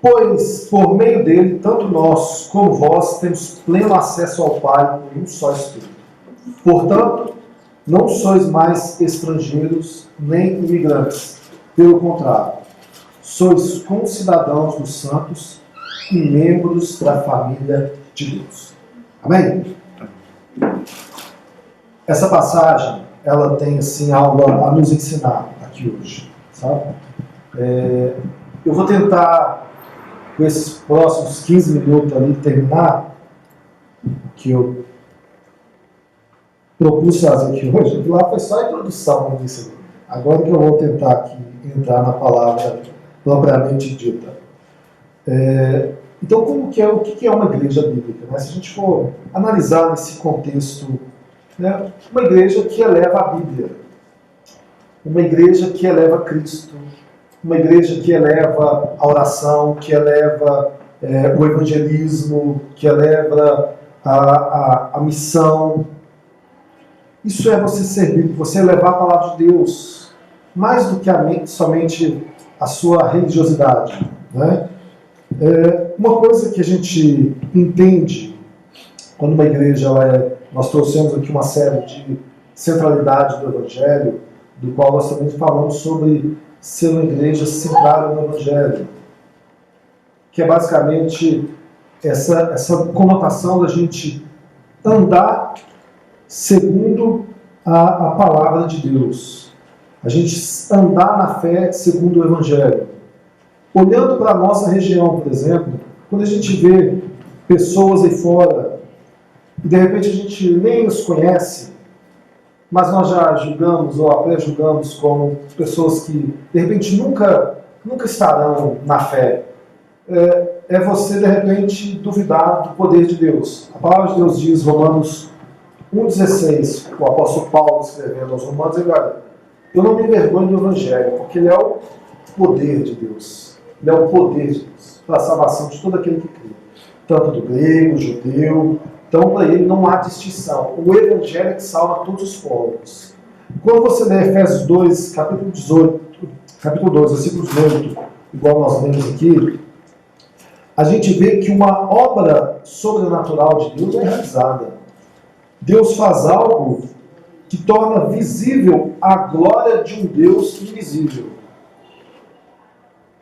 Pois, por meio dele, tanto nós como vós temos pleno acesso ao Pai em um só Espírito. Portanto, não sois mais estrangeiros nem imigrantes. Pelo contrário, sois concidadãos dos santos e membros da família de Deus. Amém? Essa passagem, ela tem assim algo a nos ensinar aqui hoje, sabe? Eu vou tentar, com esses próximos 15 minutos ali, terminar que eu propus fazer aqui hoje. Lá foi só a introdução no início. Agora que eu vou tentar aqui entrar na palavra propriamente dita. Então, o que é uma igreja bíblica? Né? Se a gente for analisar nesse contexto, né? Uma igreja que eleva a Bíblia, uma igreja que eleva Cristo, uma igreja que eleva a oração, que eleva o evangelismo, que eleva a missão. Isso é você servir, você elevar a palavra de Deus, mais do que somente a sua religiosidade. Né? Uma coisa que a gente entende quando uma igreja nós trouxemos aqui uma série de centralidade do Evangelho, do qual nós também falamos sobre ser uma igreja centrada no Evangelho, que é basicamente essa conotação da gente andar segundo a palavra de Deus, a gente andar na fé segundo o Evangelho. Olhando para a nossa região, por exemplo, quando a gente vê pessoas aí fora, e de repente a gente nem os conhece, mas nós já julgamos ou pré-julgamos como pessoas que de repente nunca estarão na fé. É você de repente duvidar do poder de Deus. A palavra de Deus diz, Romanos 1,16, o apóstolo Paulo escrevendo aos Romanos, ele olha, eu não me envergonho do Evangelho, porque ele é o poder de Deus. Ele é o poder de Deus para a salvação de todo aquele que crê. Tanto do grego, judeu. Então, para ele não há distinção. O Evangelho é que salva todos os povos. Quando você lê Efésios 2, capítulo 2, versículos 8, igual nós lemos aqui, a gente vê que uma obra sobrenatural de Deus é realizada. Deus faz algo que torna visível a glória de um Deus invisível.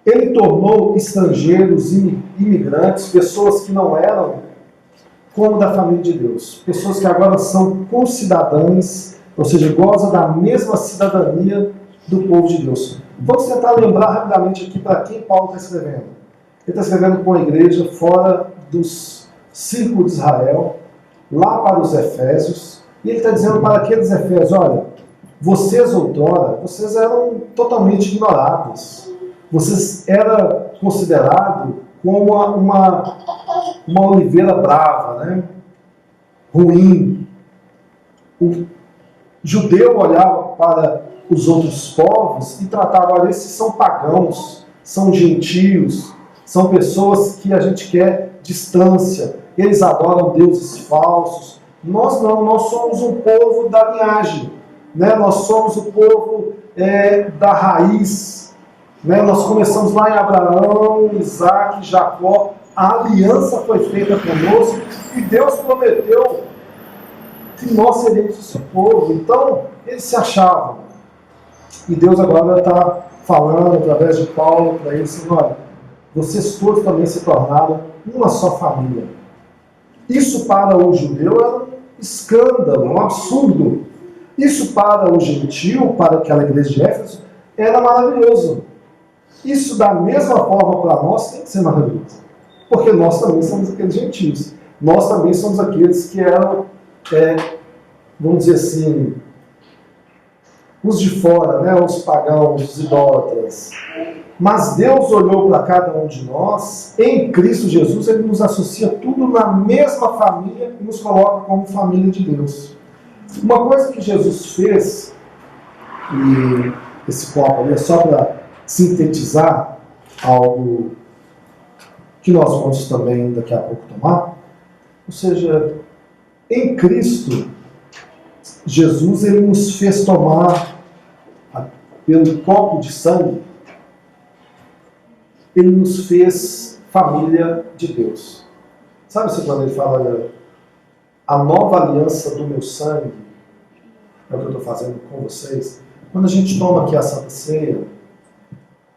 Ele tornou estrangeiros, imigrantes, pessoas que não eram como da família de Deus. Pessoas que agora são concidadãs, ou seja, gozam da mesma cidadania do povo de Deus. Vamos tentar lembrar rapidamente aqui para quem Paulo está escrevendo. Ele está escrevendo para uma igreja fora dos círculos de Israel, lá para os Efésios, e ele está dizendo para aqueles Efésios, olha, vocês outrora, vocês eram totalmente ignorados. Vocês eram considerados como uma oliveira brava, né? Ruim. O judeu olhava para os outros povos e tratava, olha, esses são pagãos, são gentios, são pessoas que a gente quer distância, eles adoram deuses falsos. Nós não, nós somos um povo da linhagem, né? Nós somos o povo da raiz. Né? Nós começamos lá em Abraão, Isaac, Jacó, a aliança foi feita conosco e Deus prometeu que nós seríamos o seu povo. Então, eles se achavam. E Deus agora está falando através de Paulo para eles, assim, olha, vocês todos também se tornaram uma só família. Isso para o judeu era um escândalo, um absurdo. Isso para o gentio, para aquela igreja de Éfeso, era maravilhoso. Isso da mesma forma para nós tem que ser maravilhoso. Porque nós também somos aqueles gentios. Nós também somos aqueles que eram, vamos dizer assim, os de fora, né? Os pagãos, os idólatras. Mas Deus olhou para cada um de nós, em Cristo Jesus, Ele nos associa tudo na mesma família e nos coloca como família de Deus. Uma coisa que Jesus fez, e esse copo ali é só para sintetizar algo que nós vamos também daqui a pouco tomar, ou seja, em Cristo, Jesus ele nos fez tomar pelo copo de sangue, ele nos fez família de Deus. Sabe se quando ele fala, olha, a nova aliança do meu sangue, é o que eu estou fazendo com vocês, quando a gente toma aqui a Santa Ceia,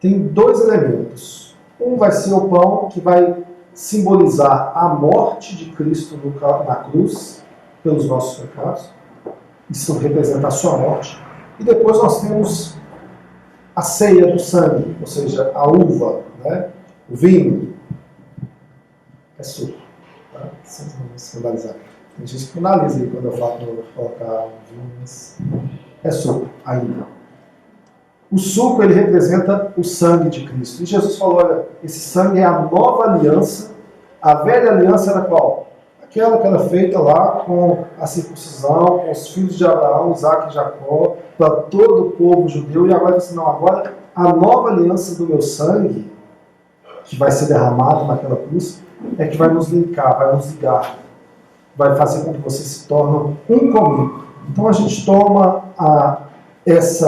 tem dois elementos. Um vai ser o pão, que vai simbolizar a morte de Cristo na cruz, pelos nossos pecados. Isso representa a sua morte. E depois nós temos a ceia do sangue, ou seja, a uva, né? O vinho. É suco. Tá? Vocês não vão se escandalizar. Tem gente que finaliza aí quando eu falo que eu vou colocar vinho, mas é suco ainda. O suco, ele representa o sangue de Cristo. E Jesus falou, olha, esse sangue é a nova aliança. A velha aliança era qual? Aquela que era feita lá com a circuncisão, com os filhos de Abraão, Isaac e Jacó, para todo o povo judeu. E agora, assim, não, agora a nova aliança do meu sangue, que vai ser derramado naquela cruz, é que vai nos linkar, vai nos ligar, vai fazer com que vocês se tornem um comigo. Então a gente toma esse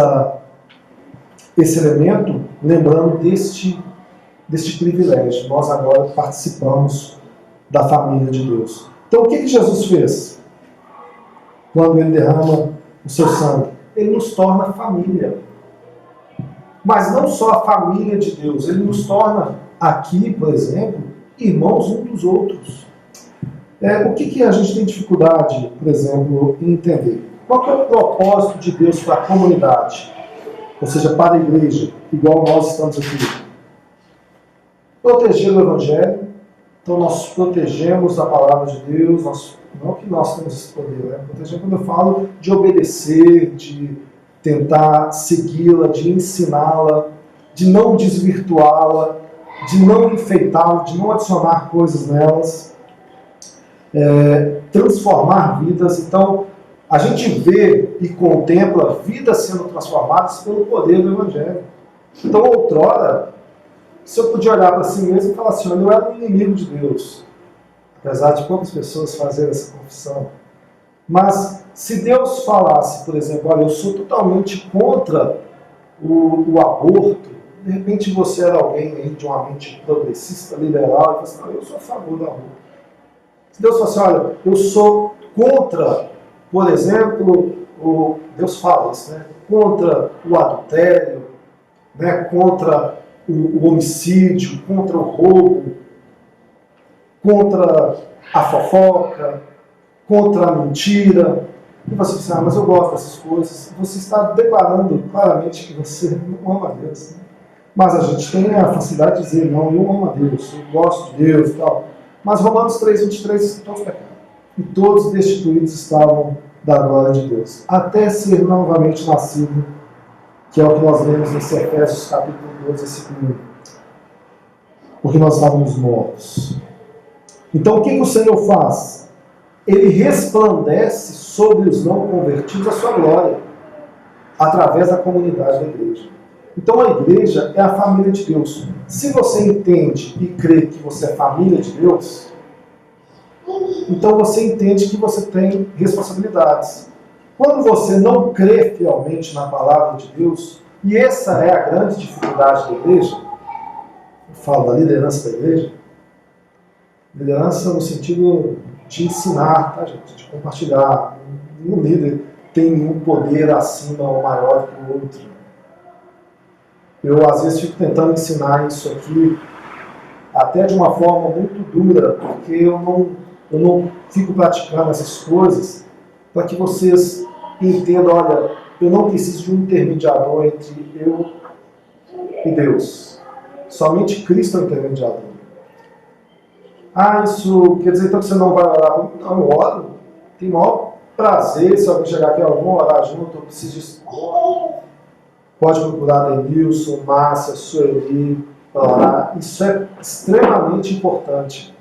elemento, lembrando deste privilégio. Nós agora participamos da família de Deus. Então o que Jesus fez? Quando Ele derrama o seu sangue? Ele nos torna família. Mas não só a família de Deus, Ele nos torna aqui, por exemplo, irmãos uns dos outros. O que a gente tem dificuldade, por exemplo, em entender? Qual que é o propósito de Deus para a comunidade? Ou seja, para a igreja, igual nós estamos aqui. Proteger o Evangelho. Então nós protegemos a palavra de Deus, não que nós temos esse poder, né? Proteger quando eu falo de obedecer, de tentar segui-la, de ensiná-la, de não desvirtuá-la, de não enfeitá-la, de não adicionar coisas nelas, transformar vidas. Então, a gente vê e contempla vidas sendo transformadas pelo poder do Evangelho. Então, outrora, se eu podia olhar para si mesmo e falar assim, olha, eu era um inimigo de Deus. Apesar de poucas pessoas fazerem essa confissão. Mas, se Deus falasse, por exemplo, olha, eu sou totalmente contra o aborto, de repente você era alguém aí de uma mente progressista, liberal, e fala assim, não, eu sou a favor do aborto. Se Deus falasse, olha, eu sou contra, por exemplo, Deus fala isso, né? Contra o adultério, né? Contra o homicídio, contra o roubo, contra a fofoca, contra a mentira. E você diz, mas eu gosto dessas coisas. Você está declarando claramente que você não ama a Deus. Né? Mas a gente tem a facilidade de dizer, não, eu amo a Deus, eu gosto de Deus e tal. Mas Romanos 3:23 diz que todos pecaram. E todos destituídos estavam da glória de Deus. Até ser novamente nascido, que é o que nós lemos em Efésios capítulo 12, versículo 1. Porque nós estávamos mortos. Então o que o Senhor faz? Ele resplandece sobre os não convertidos a sua glória, através da comunidade da igreja. Então a igreja é a família de Deus. Se você entende e crê que você é família de Deus, então você entende que você tem responsabilidades. Quando você não crê fielmente na palavra de Deus, e essa é a grande dificuldade da igreja, eu falo da liderança da igreja, liderança no sentido de ensinar, tá, gente? De compartilhar. Nenhum líder tem um poder acima ou maior que o outro. Eu, às vezes, fico tentando ensinar isso aqui, até de uma forma muito dura, porque eu não fico praticando essas coisas para que vocês entendam, olha, eu não preciso de um intermediador entre eu e Deus. Somente Cristo é o intermediador. Isso quer dizer então que você não vai orar? Não, eu oro. Tem maior prazer se alguém chegar aqui, vamos orar junto, eu preciso disso. Pode procurar Denilson, Márcia, Sueli, para orar. Isso é extremamente importante.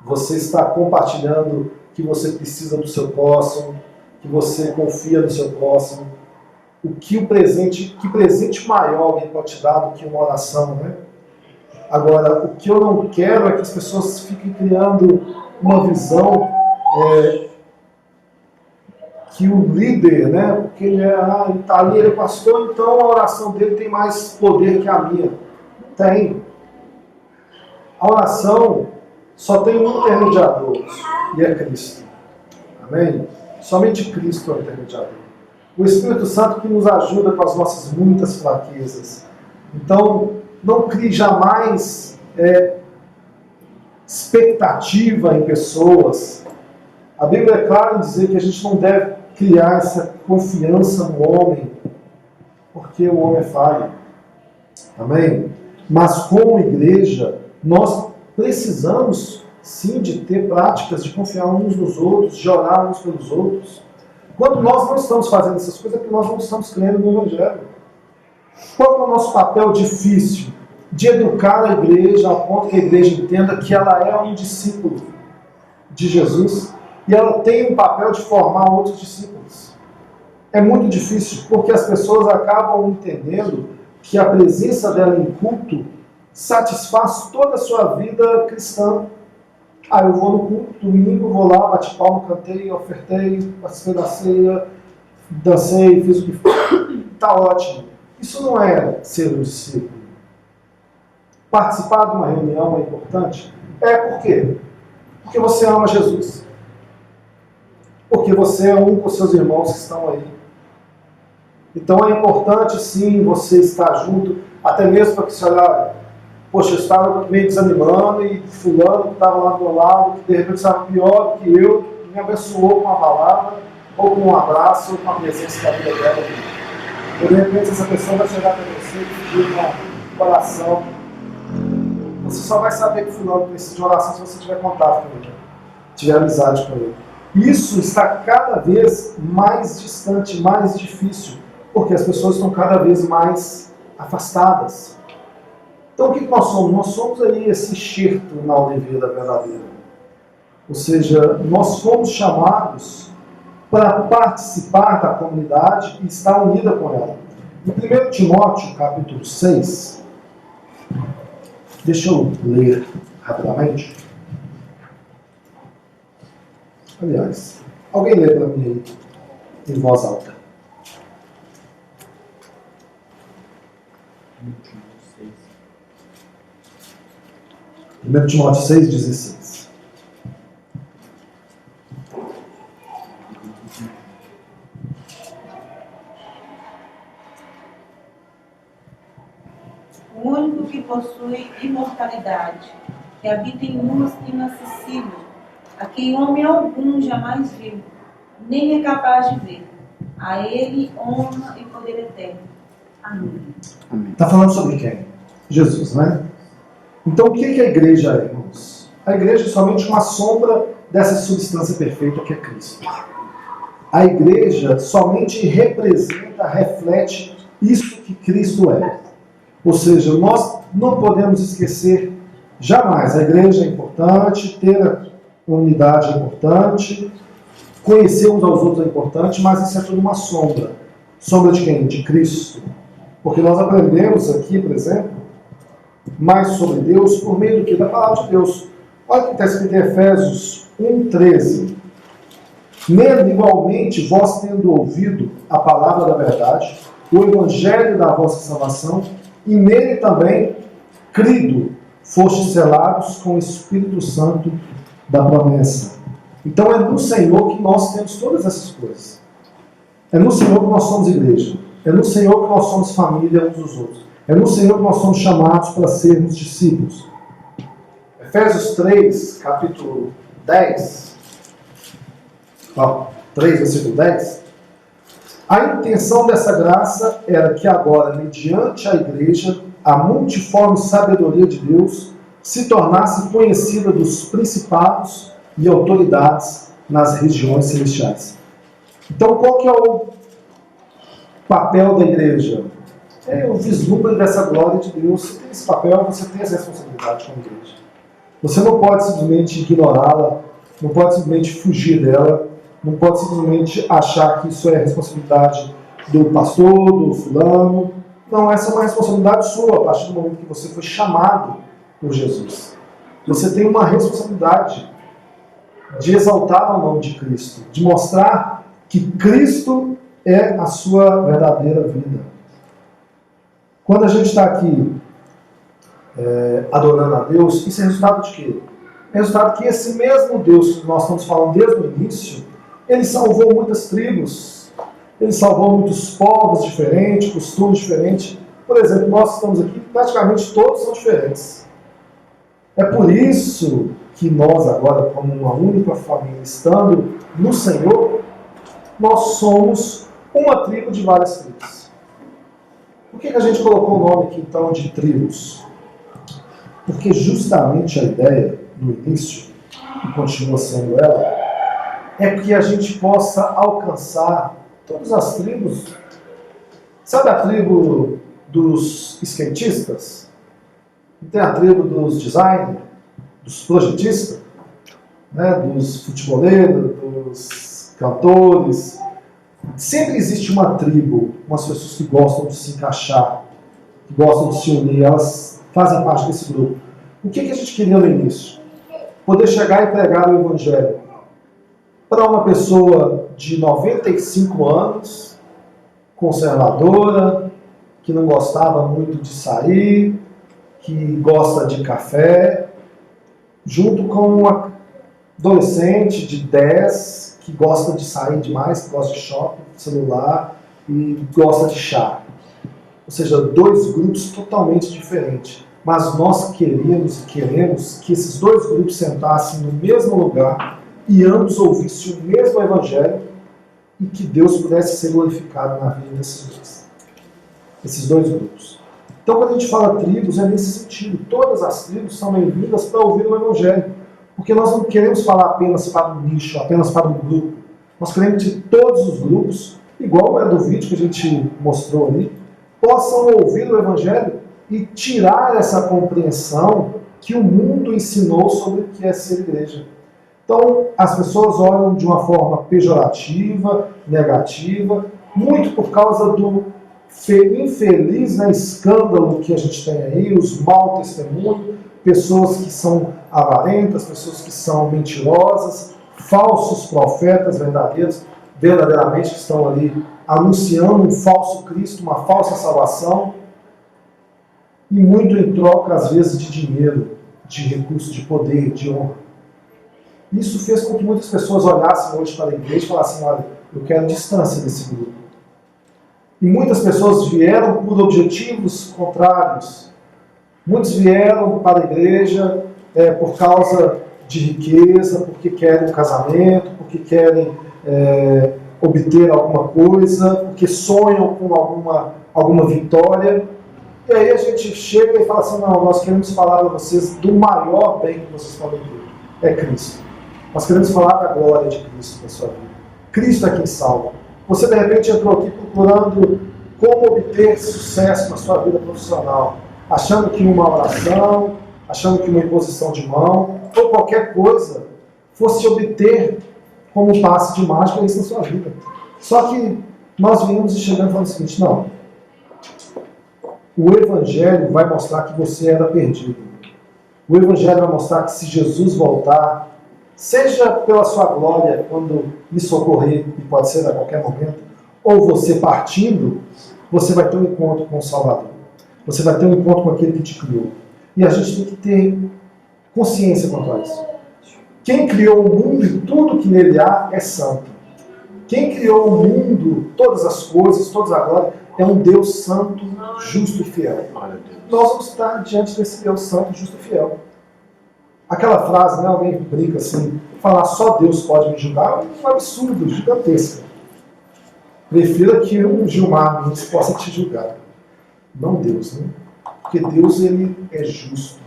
Você está compartilhando que você precisa do seu próximo, que você confia no seu próximo. Que presente maior alguém pode te dar do que uma oração, né? Agora, o que eu não quero é que as pessoas fiquem criando uma visão que o líder, né, porque ele ele é pastor, então a oração dele tem mais poder que a minha. Não tem. A oração só tem um intermediador, e é Cristo. Amém? Somente Cristo é o intermediador. O Espírito Santo que nos ajuda com as nossas muitas fraquezas. Então, não crie jamais expectativa em pessoas. A Bíblia é clara em dizer que a gente não deve criar essa confiança no homem, porque o homem é falho. Amém? Mas como igreja, nós precisamos sim de ter práticas de confiar uns nos outros, de orar uns pelos outros. Quando nós não estamos fazendo essas coisas, é porque nós não estamos crendo no Evangelho. Qual é o nosso papel difícil? De educar a igreja ao ponto que a igreja entenda que ela é um discípulo de Jesus e ela tem um papel de formar outros discípulos. É muito difícil, porque as pessoas acabam entendendo que a presença dela em culto satisfaz toda a sua vida cristã. Eu vou no culto, domingo, vou lá, bati palma, cantei, ofertei, participei da ceia, dancei, fiz o que foi. Está ótimo. Isso não é ser um discípulo. Participar de uma reunião é importante? Por quê? Porque você ama Jesus. Porque você é um com seus irmãos que estão aí. Então é importante sim você estar junto, até mesmo para que você olhar, poxa, eu estava meio desanimando e fulano que estava lá do meu lado, que de repente estava pior do que eu, me abençoou com uma palavra, ou com um abraço, ou com a presença da vida dela. E de repente essa pessoa vai chegar para você e pedir uma oração. Você só vai saber que fulano precisa de oração se você tiver contato com ele, tiver amizade com ele. Isso está cada vez mais distante, mais difícil, porque as pessoas estão cada vez mais afastadas. Então o que nós somos? Nós somos aí esse enxerto na oliveira verdadeira. Ou seja, nós fomos chamados para participar da comunidade e estar unida com ela. Em 1 Timóteo, capítulo 6, deixa eu ler rapidamente. Aliás, alguém lê para mim aí, em voz alta. 1 Timóteo 6,16. o único que possui imortalidade, que habita em luz inacessível, a quem homem algum jamais viu, nem é capaz de ver. A ele honra e poder eterno. Amém. Está falando sobre quem? Jesus, né? Então o que é a igreja, irmãos? A igreja é somente uma sombra dessa substância perfeita que é Cristo. A igreja somente representa, reflete isso que Cristo é. Ou seja, nós não podemos esquecer jamais. A igreja é importante, ter a unidade é importante, conhecer uns aos outros é importante, mas isso é tudo uma sombra. Sombra de quem? De Cristo. Porque nós aprendemos aqui, por exemplo, mais sobre Deus por meio do que? Da palavra de Deus. Olha o que está escrito em Efésios 1,13. Nele, igualmente, vós tendo ouvido a palavra da verdade, o evangelho da vossa salvação, e nele também, crido, fostes selados com o Espírito Santo da promessa. Então é no Senhor que nós temos todas essas coisas. É no Senhor que nós somos igreja. É no Senhor que nós somos família uns dos outros. É no Senhor que nós somos chamados para sermos discípulos. Efésios 3, capítulo 10, 3, versículo 10. A intenção dessa graça era que agora, mediante a igreja, a multiforme sabedoria de Deus se tornasse conhecida dos principados e autoridades nas regiões celestiais. Então, qual que é o papel da igreja? É o vislumbre dessa glória de Deus. Você tem esse papel, você tem essa responsabilidade como igreja. Você não pode simplesmente ignorá-la, não pode simplesmente fugir dela, não pode simplesmente achar que isso é responsabilidade do pastor, do fulano. Não, essa é uma responsabilidade sua a partir do momento que você foi chamado por Jesus. Você tem uma responsabilidade de exaltar o nome de Cristo, de mostrar que Cristo é a sua verdadeira vida. Quando a gente está aqui adorando a Deus, isso é resultado de quê? É resultado que esse mesmo Deus que nós estamos falando desde o início, Ele salvou muitas tribos, Ele salvou muitos povos diferentes, costumes diferentes. Por exemplo, nós estamos aqui, praticamente todos são diferentes. É por isso que nós agora, como uma única família, estando no Senhor, nós somos uma tribo de várias tribos. Por que a gente colocou o nome aqui então de tribos? Porque justamente a ideia, no início, e continua sendo ela, é que a gente possa alcançar todas as tribos. Sabe a tribo dos skatistas? Tem a tribo dos designers, dos projetistas, né, dos futeboleiros, dos cantores. Sempre existe uma tribo, umas pessoas que gostam de se encaixar, que gostam de se unir, elas fazem parte desse grupo. O que a gente queria no início? Poder chegar e pregar o Evangelho para uma pessoa de 95 anos, conservadora, que não gostava muito de sair, que gosta de café, junto com uma adolescente de 10, que gosta de sair demais, que gosta de shopping, celular e gosta de chá. Ou seja, dois grupos totalmente diferentes. Mas nós queríamos e queremos que esses dois grupos sentassem no mesmo lugar e ambos ouvissem o mesmo Evangelho e que Deus pudesse ser glorificado na vida desses dois grupos. Então, quando a gente fala tribos, é nesse sentido. Todas as tribos são bem-vindas para ouvir o Evangelho. Porque nós não queremos falar apenas para um nicho, apenas para um grupo. Nós queremos que todos os grupos, igual é do vídeo que a gente mostrou ali, possam ouvir o Evangelho e tirar essa compreensão que o mundo ensinou sobre o que é ser igreja. Então, as pessoas olham de uma forma pejorativa, negativa, muito por causa do infeliz, né, escândalo que a gente tem aí, os maus testemunhos, pessoas que são avarentas, pessoas que são mentirosas, falsos profetas verdadeiramente que estão ali anunciando um falso Cristo, uma falsa salvação, e muito em troca, às vezes, de dinheiro, de recursos, de poder, de honra. Isso fez com que muitas pessoas olhassem hoje para a igreja e falassem: olha, eu quero distância desse grupo. E muitas pessoas vieram por objetivos contrários, Muitos vieram para a igreja por causa de riqueza, porque querem um casamento, porque querem obter alguma coisa, porque sonham com alguma vitória. E aí a gente chega e fala assim, não, nós queremos falar para vocês do maior bem que vocês podem ter, é Cristo. Nós queremos falar da glória de Cristo na sua vida. Cristo é quem salva. Você de repente entrou aqui procurando como obter sucesso na sua vida profissional, achando que uma oração, achando que uma imposição de mão, ou qualquer coisa, fosse obter como um passe de mágica isso na sua vida. Só que nós viemos e chegamos e falamos o seguinte, não, o Evangelho vai mostrar que você era perdido. O Evangelho vai mostrar que se Jesus voltar, seja pela sua glória, quando me socorrer, e pode ser a qualquer momento, ou você partindo, você vai ter um encontro com o Salvador. Você vai ter um encontro com aquele que te criou. E a gente tem que ter consciência quanto a isso. Quem criou o mundo e tudo que nele há é santo. Quem criou o mundo, todas as coisas, todas a glória, é um Deus santo, justo e fiel. Nós vamos estar diante desse Deus santo, justo e fiel. Aquela frase, né, alguém brinca assim, falar só Deus pode me julgar, é um absurdo, gigantesco. Prefira que um Gilmar Mendes possa te julgar. Não Deus, né? Porque Deus, ele é justo.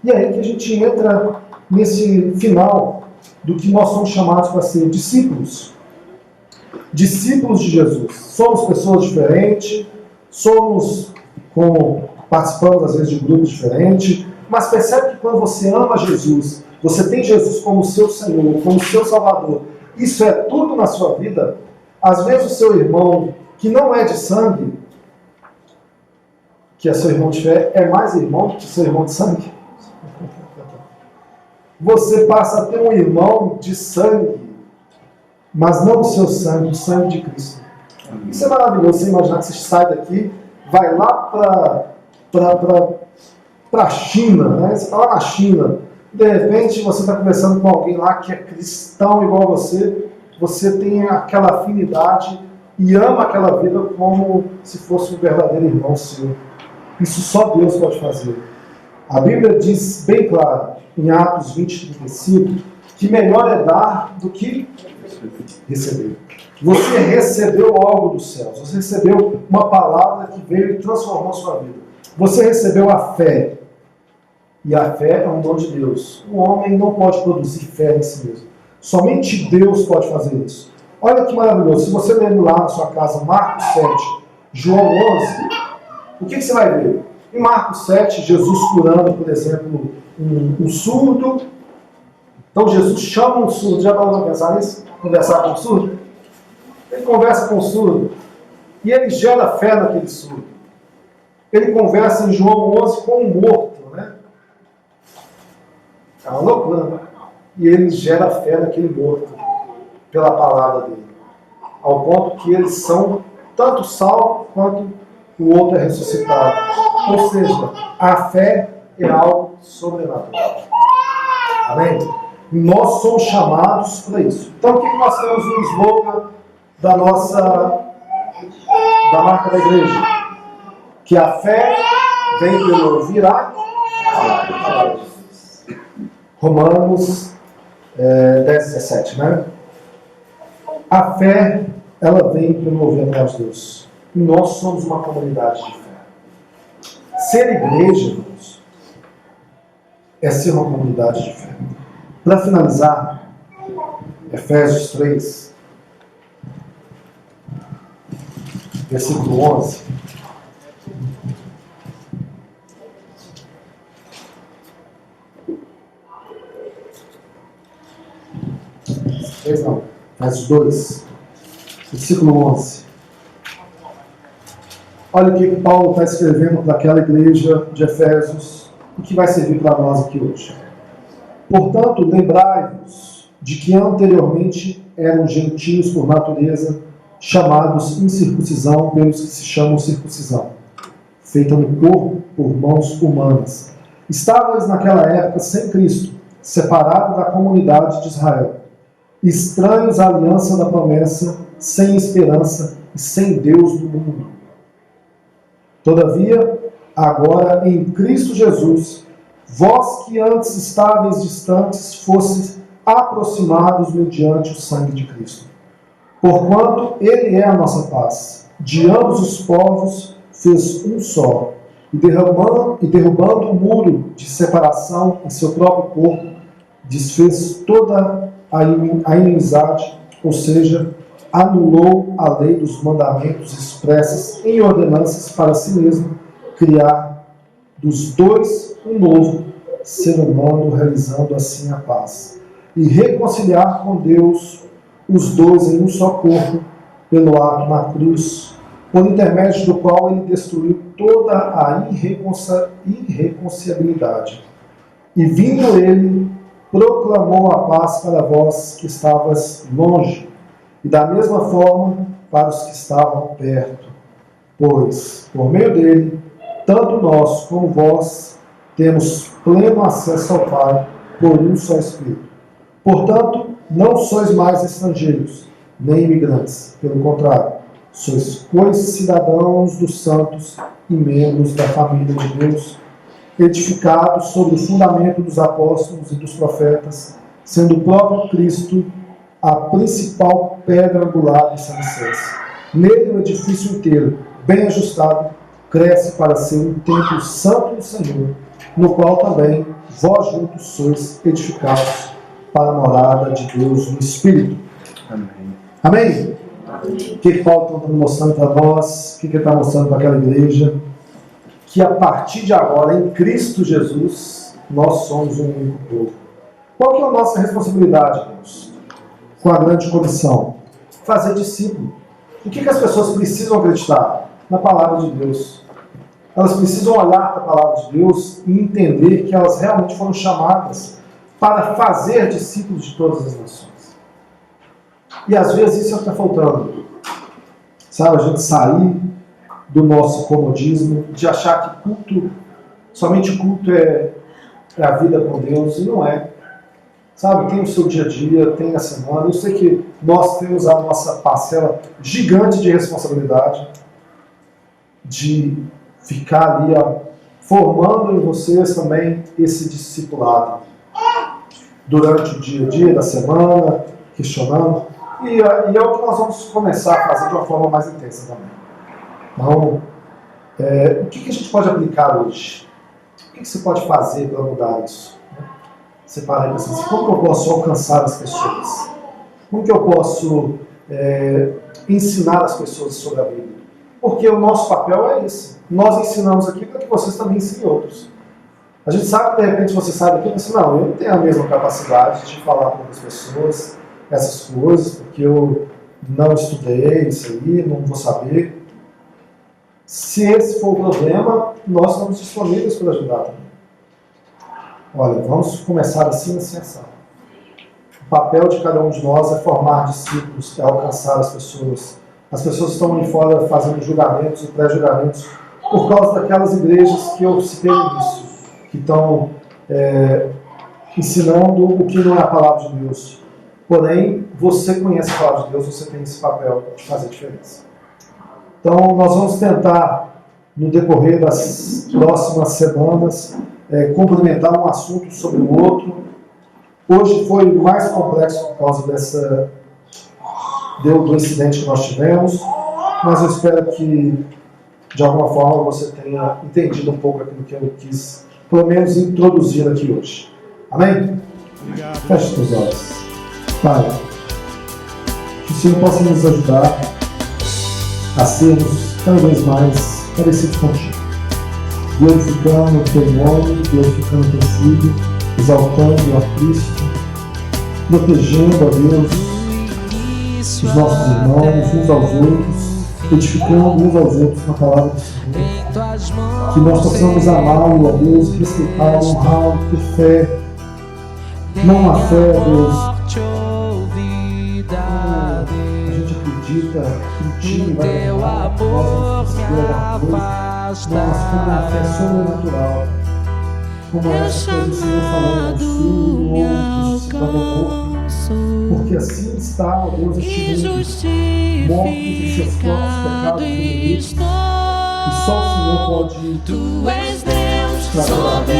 E aí que a gente entra nesse final do que nós somos chamados para ser discípulos. Discípulos de Jesus. Somos pessoas diferentes, participamos às vezes de grupos diferentes, mas percebe que quando você ama Jesus, você tem Jesus como seu Senhor, como seu Salvador, isso é tudo na sua vida. Às vezes o seu irmão, que não é de sangue, que é seu irmão de fé, é mais irmão do que seu irmão de sangue. Você passa a ter um irmão de sangue, mas não o seu sangue, o sangue de Cristo. Isso é maravilhoso, você imaginar que você sai daqui, vai lá para a China, né? Você está lá na China, de repente você está conversando com alguém lá que é cristão igual a você tem aquela afinidade e ama aquela vida como se fosse um verdadeiro irmão seu. Isso só Deus pode fazer. A Bíblia diz bem claro, em Atos 20:35, que melhor é dar do que receber. Você recebeu algo dos céus, você recebeu uma palavra que veio e transformou a sua vida. Você recebeu a fé. E a fé é um dom de Deus. O homem não pode produzir fé em si mesmo. Somente Deus pode fazer isso. Olha que maravilhoso. Se você ler lá na sua casa Marcos 7, João 11, o que você vai ver? Em Marcos 7, Jesus curando, por exemplo, um surdo. Então Jesus chama um surdo. Já parou para pensar nisso? Conversar com o surdo? Ele conversa com o surdo. E ele gera fé naquele surdo. Ele conversa em João 11 com um morto. Né? É uma loucura, né? E ele gera fé naquele morto, pela palavra dele. Ao ponto que eles são tanto salvos quanto o outro é ressuscitado. Ou seja, a fé é algo sobrenatural. Amém? E nós somos chamados para isso. Então, o que nós temos no slogan da marca da igreja? Que a fé vem pelo ouvir a palavra. Romanos 10:17, né? A fé, ela vem pelo ouvir a palavra de Deus. E nós somos uma comunidade de fé. Ser igreja, irmãos, é ser uma comunidade de fé. Para finalizar, Efésios 3, versículo 11. Efésios 2, versículo 11. Olha o que Paulo está escrevendo para aquela igreja de Efésios e que vai servir para nós aqui hoje. Portanto, lembrai-vos de que anteriormente eram gentios por natureza, chamados incircuncisão pelos que se chamam circuncisão, feita no corpo por mãos humanas. Estavais naquela época sem Cristo, separados da comunidade de Israel, estranhos à aliança da promessa, sem esperança e sem Deus do mundo. Todavia, agora em Cristo Jesus, vós que antes estáveis distantes, fostes aproximados mediante o sangue de Cristo. Porquanto Ele é a nossa paz, de ambos os povos fez um só, e derrubando o muro de separação em seu próprio corpo, desfez toda a inimizade, ou seja, anulou a lei dos mandamentos expressos em ordenanças para si mesmo, criar dos dois um novo ser humano, realizando assim a paz, e reconciliar com Deus os dois em um só corpo, pelo ato na cruz, por intermédio do qual ele destruiu toda a irreconciliabilidade. E vindo ele, proclamou a paz para vós que estavas longe, e da mesma forma para os que estavam perto. Pois, por meio dele, tanto nós como vós temos pleno acesso ao Pai por um só Espírito. Portanto, não sois mais estrangeiros, nem imigrantes. Pelo contrário, sois co-cidadãos dos santos e membros da família de Deus, edificados sobre o fundamento dos apóstolos e dos profetas, sendo o próprio Cristo a principal pedra angular dessa alicerce. Nele o edifício inteiro, bem ajustado, cresce para ser um templo santo do Senhor, no qual também vós juntos sois edificados para a morada de Deus no Espírito. Amém. Amém? O que Paulo está mostrando para nós? O que ele está mostrando para aquela igreja? Que a partir de agora, em Cristo Jesus, nós somos um único povo. Qual que é a nossa responsabilidade, irmãos? Com a grande comissão? Fazer discípulo. O que as pessoas precisam acreditar? Na palavra de Deus. Elas precisam olhar para a palavra de Deus e entender que elas realmente foram chamadas para fazer discípulos de todas as nações. E às vezes isso é o que está faltando. Sabe, a gente sair do nosso comodismo, de achar que culto, somente culto é a vida com Deus, e não é. Sabe, tem o seu dia a dia, tem a semana. Eu sei que nós temos a nossa parcela gigante de responsabilidade de ficar ali formando em vocês também esse discipulado durante o dia a dia da semana, questionando. E é o que nós vamos começar a fazer de uma forma mais intensa também. Então, o que a gente pode aplicar hoje? O que você pode fazer para mudar isso? Separar e pensar assim, como que eu posso alcançar as pessoas? Como que eu posso ensinar as pessoas sobre a Bíblia? Porque o nosso papel é esse. Nós ensinamos aqui para que vocês também ensinem outros. A gente sabe que de repente você sai daqui e pensa, não, eu não tenho a mesma capacidade de falar com outras pessoas essas coisas, porque eu não estudei isso aí, não vou saber. Se esse for o problema, nós estamos disponíveis para ajudar também. Olha, vamos começar assim, assim, assado. O papel de cada um de nós é formar discípulos, é alcançar as pessoas. As pessoas estão ali fora fazendo julgamentos e pré-julgamentos por causa daquelas igrejas que eu citei no início, que estão ensinando o que não é a palavra de Deus. Porém, você conhece a palavra de Deus, você tem esse papel de fazer diferença. Então, nós vamos tentar, no decorrer das próximas semanas, complementar um assunto sobre o outro. Hoje foi mais complexo por causa do incidente que nós tivemos, mas eu espero que, de alguma forma, você tenha entendido um pouco aquilo que eu quis, pelo menos, introduzir aqui hoje. Amém? Feche os olhos. Pai, que o Senhor possa nos ajudar a sermos cada vez mais parecidos contigo, glorificando o teu nome, glorificando o teu Filho, exaltando a Cristo, protegendo a Deus os nossos irmãos, uns aos outros, edificando uns aos outros na palavra do Senhor, que nós possamos amá-lo, a Deus, respeitá-lo, honrá-lo, ter fé, não a fé, Deus. Acredita que o time vai ganhar, nós vamos conseguir alguma coisa, nós como uma fé sobrenatural, como essa que o Senhor falou aos filhos, outros se tornam mortos, porque assim está, ó Deus, este mundo, mortos em seus próprios pecados e delitos, E só o Senhor pode Tu és Deus trabalhar. sobre